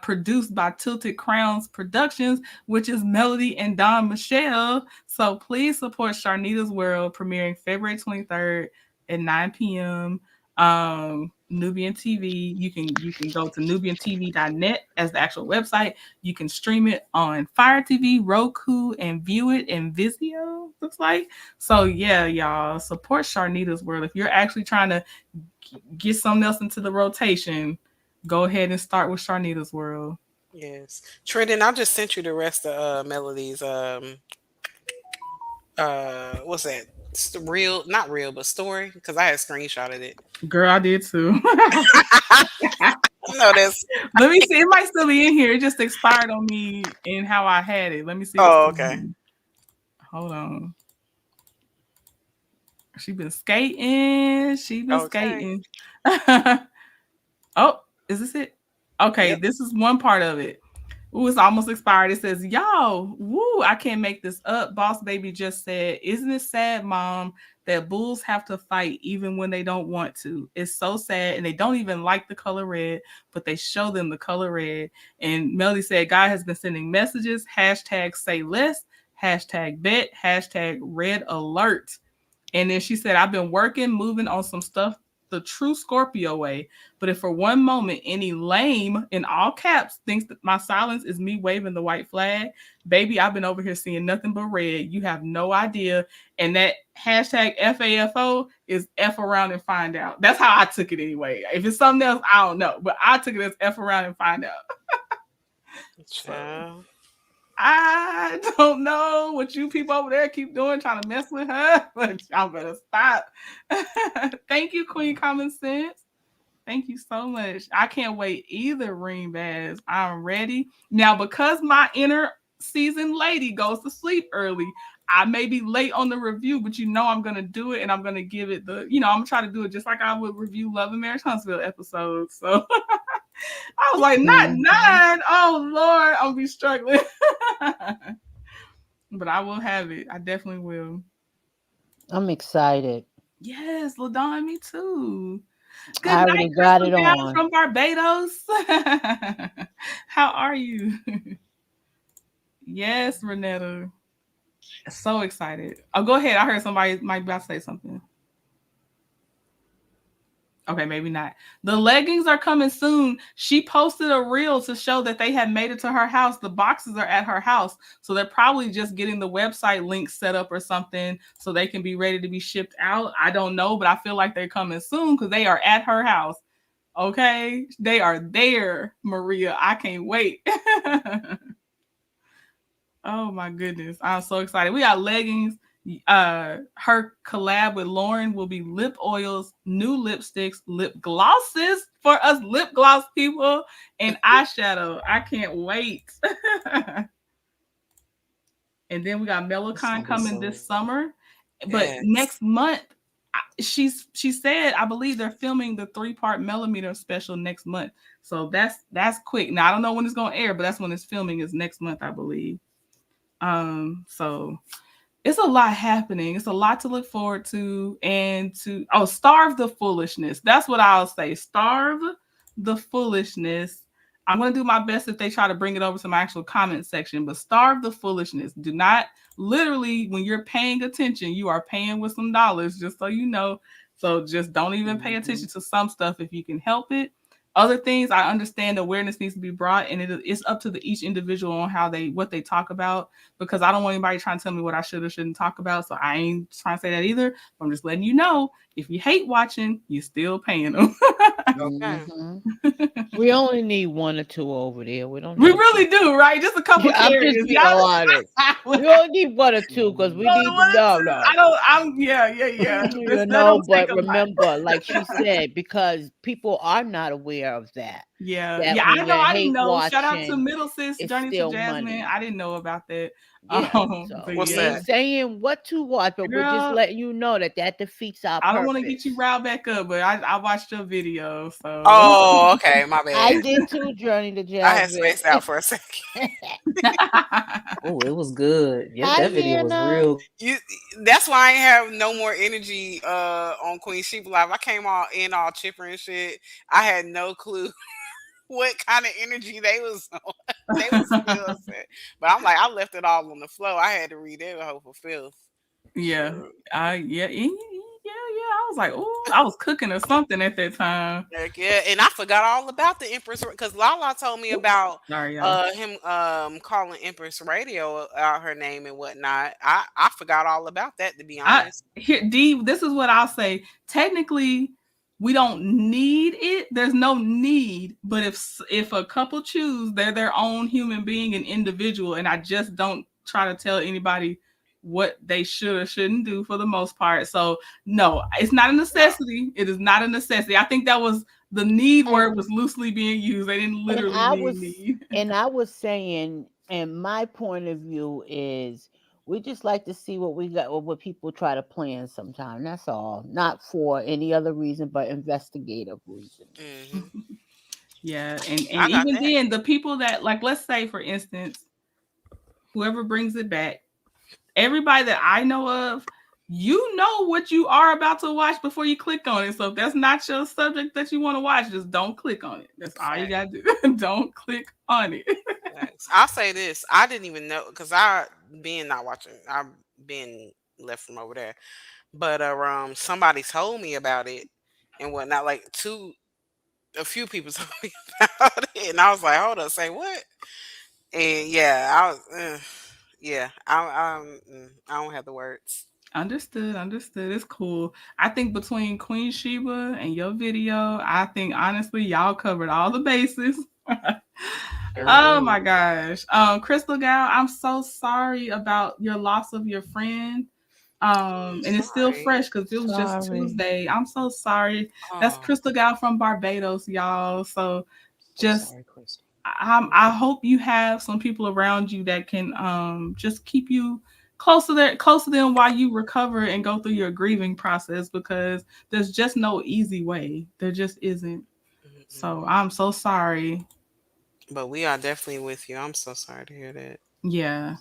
produced by Tilted Crowns Productions, which is Melody and Don Michelle. So please support Sharnita's World, premiering February 23rd at 9 p.m. Nubian TV. You can go to nubiantv.net as the actual website. You can stream it on Fire TV, Roku, and view it in Vizio, looks like. So yeah, y'all, support Sharnita's World. If you're actually trying to get something else into the rotation, go ahead and start with Sharnita's World. Yes. Trendon, I just sent you the rest of Melody's what's that? Real, not real, but story, because I had screenshotted it. Girl, I did too. No, that's Let me see. It might still be in here. It just expired on me in how I had it. Let me see if it's oh still okay. in. Hold on. She been skating. She been Okay. skating. Oh, is this it? Okay, Yep. this is one part of it. Ooh, it's almost expired. It says, y'all, woo, I can't make this up. Boss Baby just said, isn't it sad, Mom, that bulls have to fight even when they don't want to? It's so sad. And they don't even like the color red, but they show them the color red. And Melody said, God has been sending messages, hashtag say less, hashtag bet, hashtag red alert. And then she said, I've been working, moving on some stuff the true Scorpio way. But if for one moment any lame in all caps thinks that my silence is me waving the white flag, baby, I've been over here seeing nothing but red. You have no idea. And that hashtag FAFO is F around and find out. That's how I took it anyway. If it's something else, I don't know. But I took it as F around and find out. So Child. I don't know what you people over there keep doing, trying to mess with her, but y'all better stop. Thank you, Queen Common Sense. Thank you so much. I can't wait either, Ring Bass. I'm ready. Now, because my inner seasoned lady goes to sleep early, I may be late on the review, but I'm going to do it and I'm going to give it I'm going to try to do it just like I would review Love and Marriage Huntsville episodes. So I was like, not Mhm. 9. Oh, Lord, I'll be struggling. But I will have it. I definitely will. I'm excited. Yes, LaDon, me too. Good I night, already got Crystal it Gal on. from Barbados. How are you? Yes, Renetta. So excited. Oh, go ahead. I heard somebody might be about to say something. Okay, maybe not. The leggings are coming soon. She posted a reel to show that they had made it to her house. The boxes are at her house. So they're probably just getting the website link set up or something so they can be ready to be shipped out. I don't know, but I feel like they're coming soon because they are at her house. Okay, they are there, Maria. I can't wait. Oh my goodness, I'm so excited. We got leggings. Her collab with Lauren will be lip oils, new lipsticks, lip glosses for us lip gloss people, and eyeshadow. I can't wait. And and then we got That's Mellowcon gonna be coming so. this summer. But Yes. next month, she said, I believe they're filming the 3-part Millimeter special next month. So that's quick. Now I don't know when it's gonna air, but that's when it's filming is next month, I believe. So it's a lot happening. It's a lot to look forward to, and to starve the foolishness. That's what I'll say. Starve the foolishness. I'm gonna do my best if they try to bring it over to my actual comment section, but starve the foolishness. Do not literally, when you're paying attention, you are paying with some dollars, just so you know. So just don't even pay attention Mhm. to some stuff if you can help it. Other things, I understand awareness needs to be brought, and it's up to each individual on what they talk about, because I don't want anybody trying to tell me what I should or shouldn't talk about. So I ain't trying to say that either. I'm just letting you know, if you hate watching, you're still paying them. Okay. Mhm. We only need one or two over there. We don't We need really do, right? Just a couple I'm just carriers. being Y'all honest. We only need one or two because we don't need to want know, to. no. I don't. I'm. Yeah. You That know, don't take but a lot. remember, like she said, because people are not aware of that, Yeah. that I when know. you're I didn't hate know. Shout out to watching, Middle Sis it's Journey to still Jasmine. money. I didn't know about that. Yeah. But So What's we yeah, ain't that? saying what to watch, but we're just girl. letting you know that that defeats our I don't want to get you purpose. riled back up, but I watched your video, so Oh, okay. My I bad. did too, Journey to I had Jasmine. spaced out for a second. Oh, it was good. Yeah, Hi, that video was Hannah. real You. That's why I ain't have no more energy on Queen Sheep Live. I came all chipper and shit. I had no clue what kind of energy they was on. They was still upset. But I'm like, I left it all on the floor. I had to read it hope for filth. Yeah. Sure. I was like, oh, I was cooking or something at that time. Heck yeah, and I forgot all about the Empress because Lala told me Oops. about Sorry, y'all. him calling Empress Radio out her name and whatnot. I forgot all about that, to be I honest. here D, this is what I'll say. Technically, we don't need it. There's no need, but if a couple choose, they're their own human being and individual, and I just don't try to tell anybody what they should or shouldn't do for the most part. So no, it's not a No. necessity. It is not a necessity. I think that was the need And word was loosely being used. They didn't and literally I mean was need. and I was saying, and my point of view is we just like to see what we got or what people try to plan sometime. That's all. Not for any other reason but investigative reasons. Hmm. Yeah, and I got even that. then, the people that, like, let's say for instance, whoever brings it back, everybody that I know of, you know what you are about to watch before you click on it. So if that's not your subject that you want to watch, just don't click on it. That's all you gotta do. Don't click on it. Facts. I'll say this: I didn't even know because I been not watching. I've been left from over there, but somebody told me about it and whatnot. Like a few people told me about it, and I was like, "Hold up, say what?" And yeah, I was, yeah, I don't have the words. Understood. It's cool. I think between Queen Sheba and your video, I think honestly y'all covered all the bases. sure Oh my did. gosh. Crystal Gal, I'm so sorry about your loss of your friend. I'm And it's still sorry. fresh because it was just Sorry. Tuesday. I'm so sorry. That's Oh, Crystal Gal from Barbados, y'all. So So just sorry, Crystal. I hope you have some people around you that can just keep you close to them while you recover and go through your grieving process, because there's just no easy way. There just isn't. So mm-mm. I'm so sorry. But we are definitely with you. I'm so sorry to hear that. Yeah.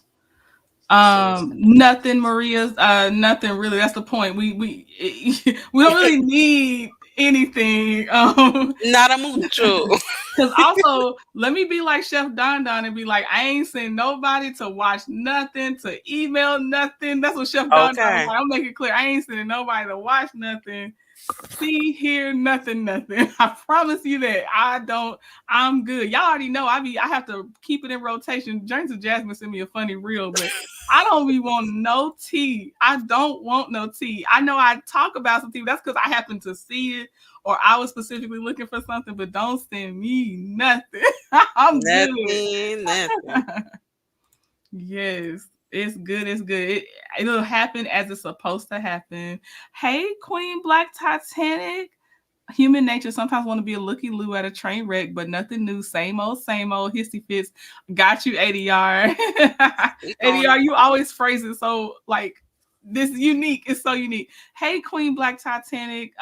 Serious Nothing, condolences. Maria's. Nothing really. That's the point. We we don't really need anything. Nada mucho. Because also, let me be like Chef Don Don and be like, I ain't seen nobody to watch nothing, to email nothing. That's what Chef Don Don was Okay. like. I'll make it clear. I ain't seen nobody to watch nothing, see, hear nothing. I promise you that. I'm good. Y'all already know I have to keep it in rotation. James and Jasmine sent me a funny reel, but I don't be wanting no tea. I don't want no tea. I know I talk about some tea. That's because I happen to see it or I was specifically looking for something, but don't send me nothing. I'm good. Nothing. Yes, it's good. It's good. It'll happen as it's supposed to happen. Hey, Queen Black Titanic. Human nature sometimes want to be a looky loo at a train wreck, but nothing new. Same old hissy fits. Got you, ADR. Speak on ADR, it. you always phrase it so like this unique. It's so unique. Hey, Queen Black Titanic.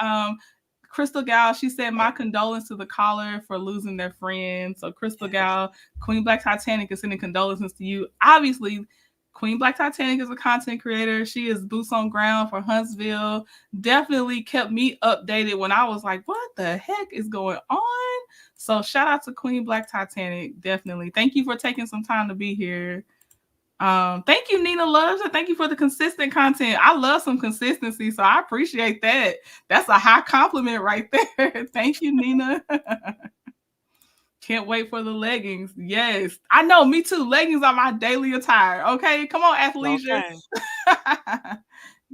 Crystal Gal, she said, my condolence to the caller for losing their friend. So, Crystal Yeah. Gal, Queen Black Titanic is sending condolences to you. Obviously, Queen Black Titanic is a content creator. She is boots on ground for Huntsville. Definitely kept me updated when I was like, what the heck is going on? So, shout out to Queen Black Titanic. Definitely. Thank you for taking some time to be here. Thank you, Nina Loves, and thank you for the consistent content. I love some consistency, so I appreciate that. That's a high compliment right there. Thank you, Nina. Can't wait for the leggings. Yes, I know. Me too. Leggings are my daily attire. Okay, come on, athleisure. Okay.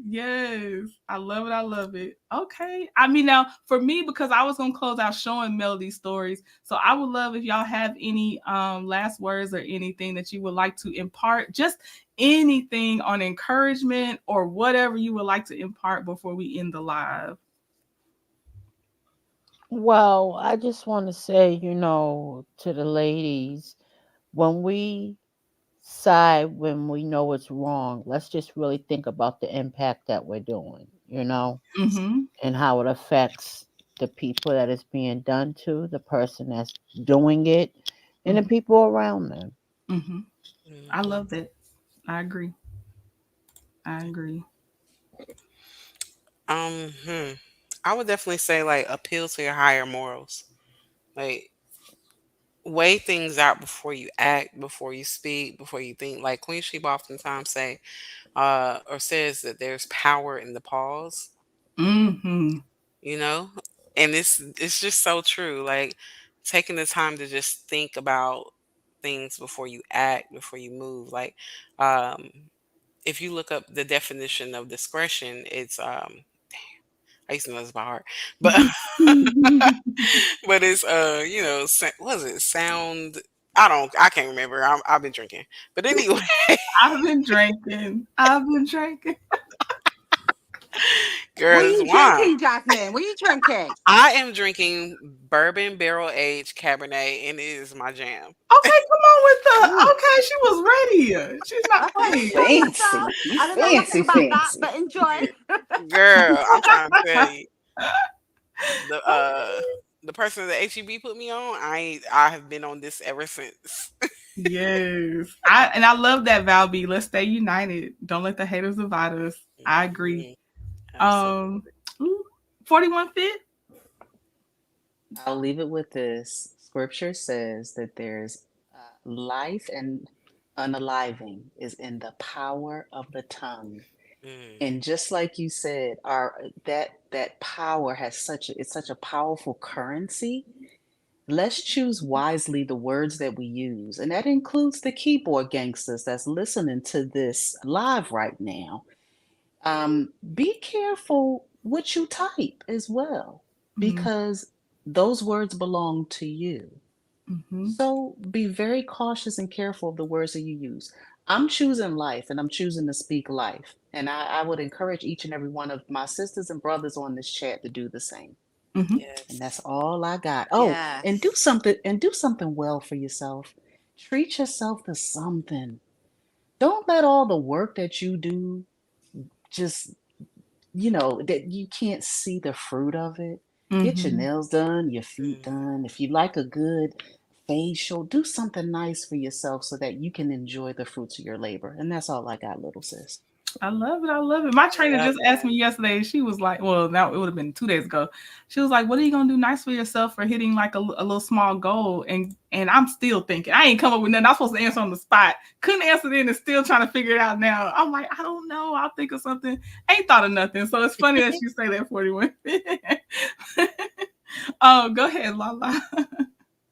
Yes, I love it. I love it. Okay. I mean, now for me, because I was gonna close out showing Melody stories, so I would love if y'all have any last words or anything that you would like to impart. Just anything on encouragement or whatever you would like to impart before we end the live. Well, I just want to say, to the ladies, when we side when we know it's wrong, let's just really think about the impact that we're doing, Mm-hmm. and how it affects the people that it's being done to, the person that's doing it, and the Mm-hmm. people around them. Mm-hmm. I Mhm. love that. I agree. I agree. Hmm. I would definitely say like appeal to your higher morals. Like weigh things out before you act, before you speak, before you think. Like Queen Sheep oftentimes say, or says that there's power in the pause, Mm-hmm. you know? And it's just so true. Like taking the time to just think about things before you act, before you move. Like um if you look up the definition of discretion, it's I used to know this by heart, but but it's what is it? Sound. I can't remember. I've been drinking, but anyway, I've been drinking. I've been drinking. What girl, are it's you wine. drinking, Jasmine? What are you drinking? I am drinking bourbon barrel aged Cabernet, and it is my jam. Okay, come on with the. Ooh, Okay, she was ready. She's not Okay, playing. enjoy yourself. fancy. You I don't know nothing fancy, about that, fancy. but enjoy. Girl, I'm trying to tell you, the Okay. the person that HEB put me on, I have been on this ever since. Yes, I love that Val B. Let's stay united. Don't let the haters divide us. I agree. Mhm. Um, Absolutely. 41 fit. I'll leave it with this. Scripture says that there's life and unaliving is in the power of the tongue. Mm, And just like you said, our that power has it's such a powerful currency. Let's choose wisely the words that we use. And that includes the keyboard gangsters that's listening to this live right now. Be careful what you type as well, Mm-hmm. because those words belong to you. Mm-hmm. So be very cautious and careful of the words that you use. I'm choosing life and I'm choosing to speak life. And I would encourage each and every one of my sisters and brothers on this chat to do the same. Mm-hmm. And yes. that's all I got. Oh, Yes. and do something well for yourself. Treat yourself to something. Don't let all the work that you do just, that you can't see the fruit of it. Get your Mm-hmm. nails done, your feet Mm. done. If you like a good facial, do something nice for yourself so that you can enjoy the fruits of your labor. And that's all I got, little sis. I love it. I love it. My I trainer love just asked that. me yesterday. She was like, well, now it would have been 2 days ago. She was like, what are you gonna do nice for yourself for hitting like a little small goal? And I'm still thinking. I ain't come up with nothing. I'm supposed to answer on the spot. Couldn't answer then and still trying to figure it out now. I'm like, I don't know. I'll think of something. Ain't thought of nothing. So it's funny that you say that 41. Oh, go ahead, Lala.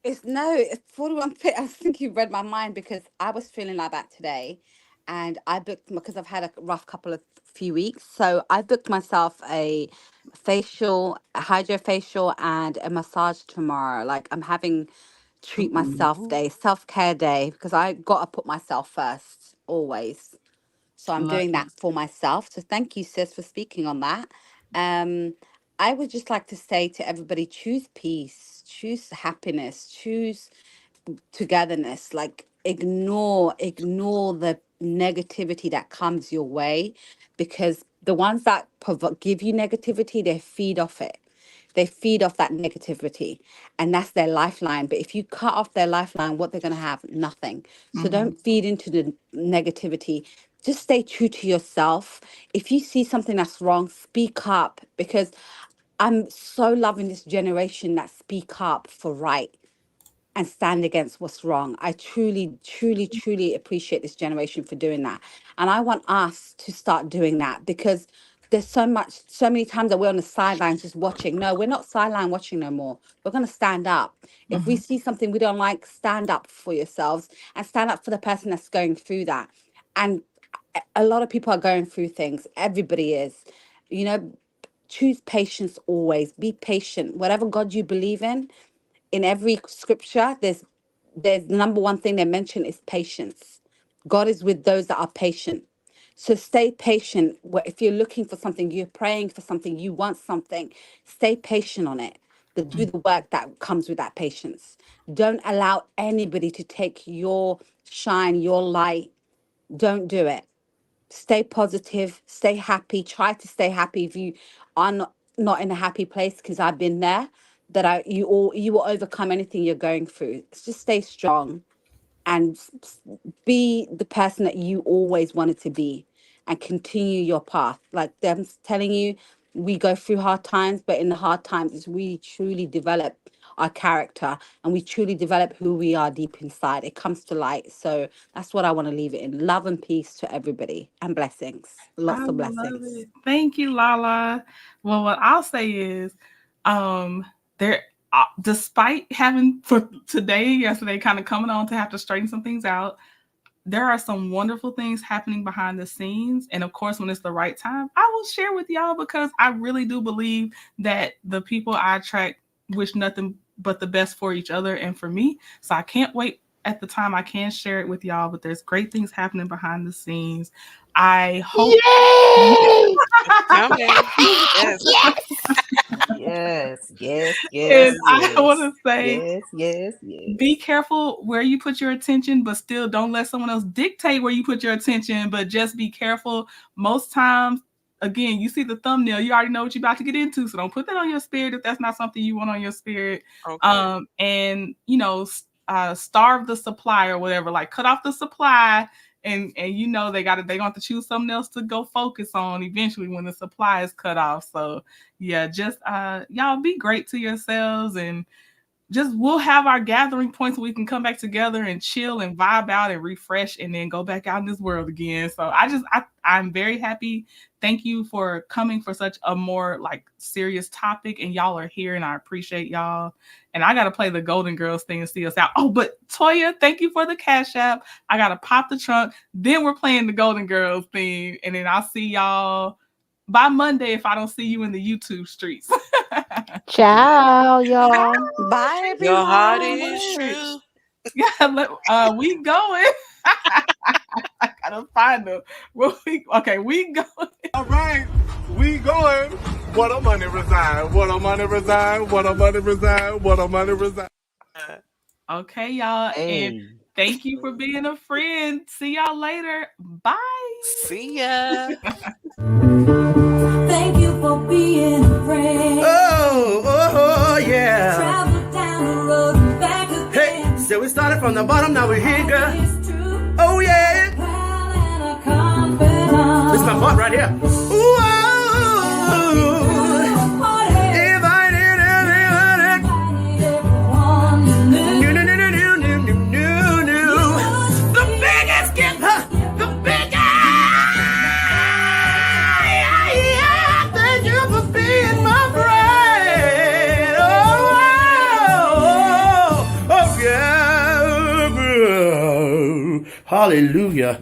It's no, it's 41 fit. I think you read my mind because I was feeling like that today. And I booked because I've had a rough couple of few weeks. So I booked myself a facial, a hydrofacial, and a massage tomorrow. Like I'm having treat Ooh, myself day, self-care day, because I gotta put myself first always. So I'm love doing it. that for myself. So thank you, sis, for speaking on that. Um, I would just like to say to everybody, choose peace, choose happiness, choose togetherness. Like ignore the negativity that comes your way, because the ones that give you negativity, they feed off it. They feed off that negativity, and that's their lifeline. But if you cut off their lifeline, what they're going to have? Nothing. So Mhm. don't feed into the negativity. Just stay true to yourself. If you see something that's wrong, speak up, because I'm so loving this generation that speak up for right and stand against what's wrong. I truly, truly, truly appreciate this generation for doing that. And I want us to start doing that, because there's so many times that we're on the sidelines just watching. No, we're not sideline watching no more. We're going to stand up. If we Mhm. see something we don't like, stand up for yourselves and stand up for the person that's going through that. And a lot of people are going through things. Everybody is. You know, choose patience always. Be patient. Whatever God you believe in every scripture, there's the number one thing they mention is patience. God is with those that are patient. So stay patient. If you're looking for something, you're praying for something, you want something, stay patient on it. Do the work that comes with that patience. Don't allow anybody to take your shine, your light. Don't do it. Stay positive, stay happy, try to stay happy if you are not in a happy place, because I've been there. That you will overcome anything you're going through. Just stay strong and be the person that you always wanted to be, and continue your path. Like them telling you, we go through hard times, but in the hard times is we truly develop our character, and we truly develop who we are deep inside. It comes to light. So that's what I want to leave it in. Love and peace to everybody, and blessings. I Lots of love blessings. it. Thank you, Lala. Well, what I'll say is, um, there, despite having for today, yesterday, kind of coming on to have to straighten some things out, there are some wonderful things happening behind the scenes. And of course, when it's the right time, I will share with y'all, because I really do believe that the people I attract wish nothing but the best for each other and for me. So I can't wait at the time I can share it with y'all, but there's great things happening behind the scenes. I hope. Yay! Coming. Yes. Yes, yes, yes, And I want yes, to say, yes, yes, yes. be careful where you put your attention, but still don't let someone else dictate where you put your attention, but just be careful. Most times, again, you see the thumbnail, you already know what you're about to get into. So don't put that on your spirit if that's not something you want on your spirit. Okay. And starve the supply or whatever, like cut off the supply. And they're going to have to choose something else to go focus on eventually when the supply is cut off. So yeah, just y'all be great to yourselves, and just we'll have our gathering points where we can come back together and chill and vibe out and refresh, and then go back out in this world again. So I'm very happy. Thank you for coming for such a more like serious topic, and y'all are here, and I appreciate y'all. And I gotta play the Golden Girls thing to see us out. Oh, but Toya, thank you for the Cash App. I gotta pop the trunk. Then we're playing the Golden Girls theme, and then I'll see y'all by Monday if I don't see you in the YouTube streets. Ciao, y'all. Bye, Your heart everyone. is true. Yeah, we going. I gotta find them. We going. All right, we going. What a money reside. What a money reside. What a money reside. What a money reside. Okay, y'all. And Hey. thank you for being a friend. See y'all later. Bye. See ya. Thank you for being a friend. Oh, yeah. Travel down the road and back again. Hey, so we started from the bottom, now we're here, girl. It's true. Oh, yeah. Pal and a confidant. This is my part right here. Ooh, if I did Everyone knew. new. The biggest gift, the biggest. Yeah, thank you for being my friend. Oh, yeah. Hallelujah.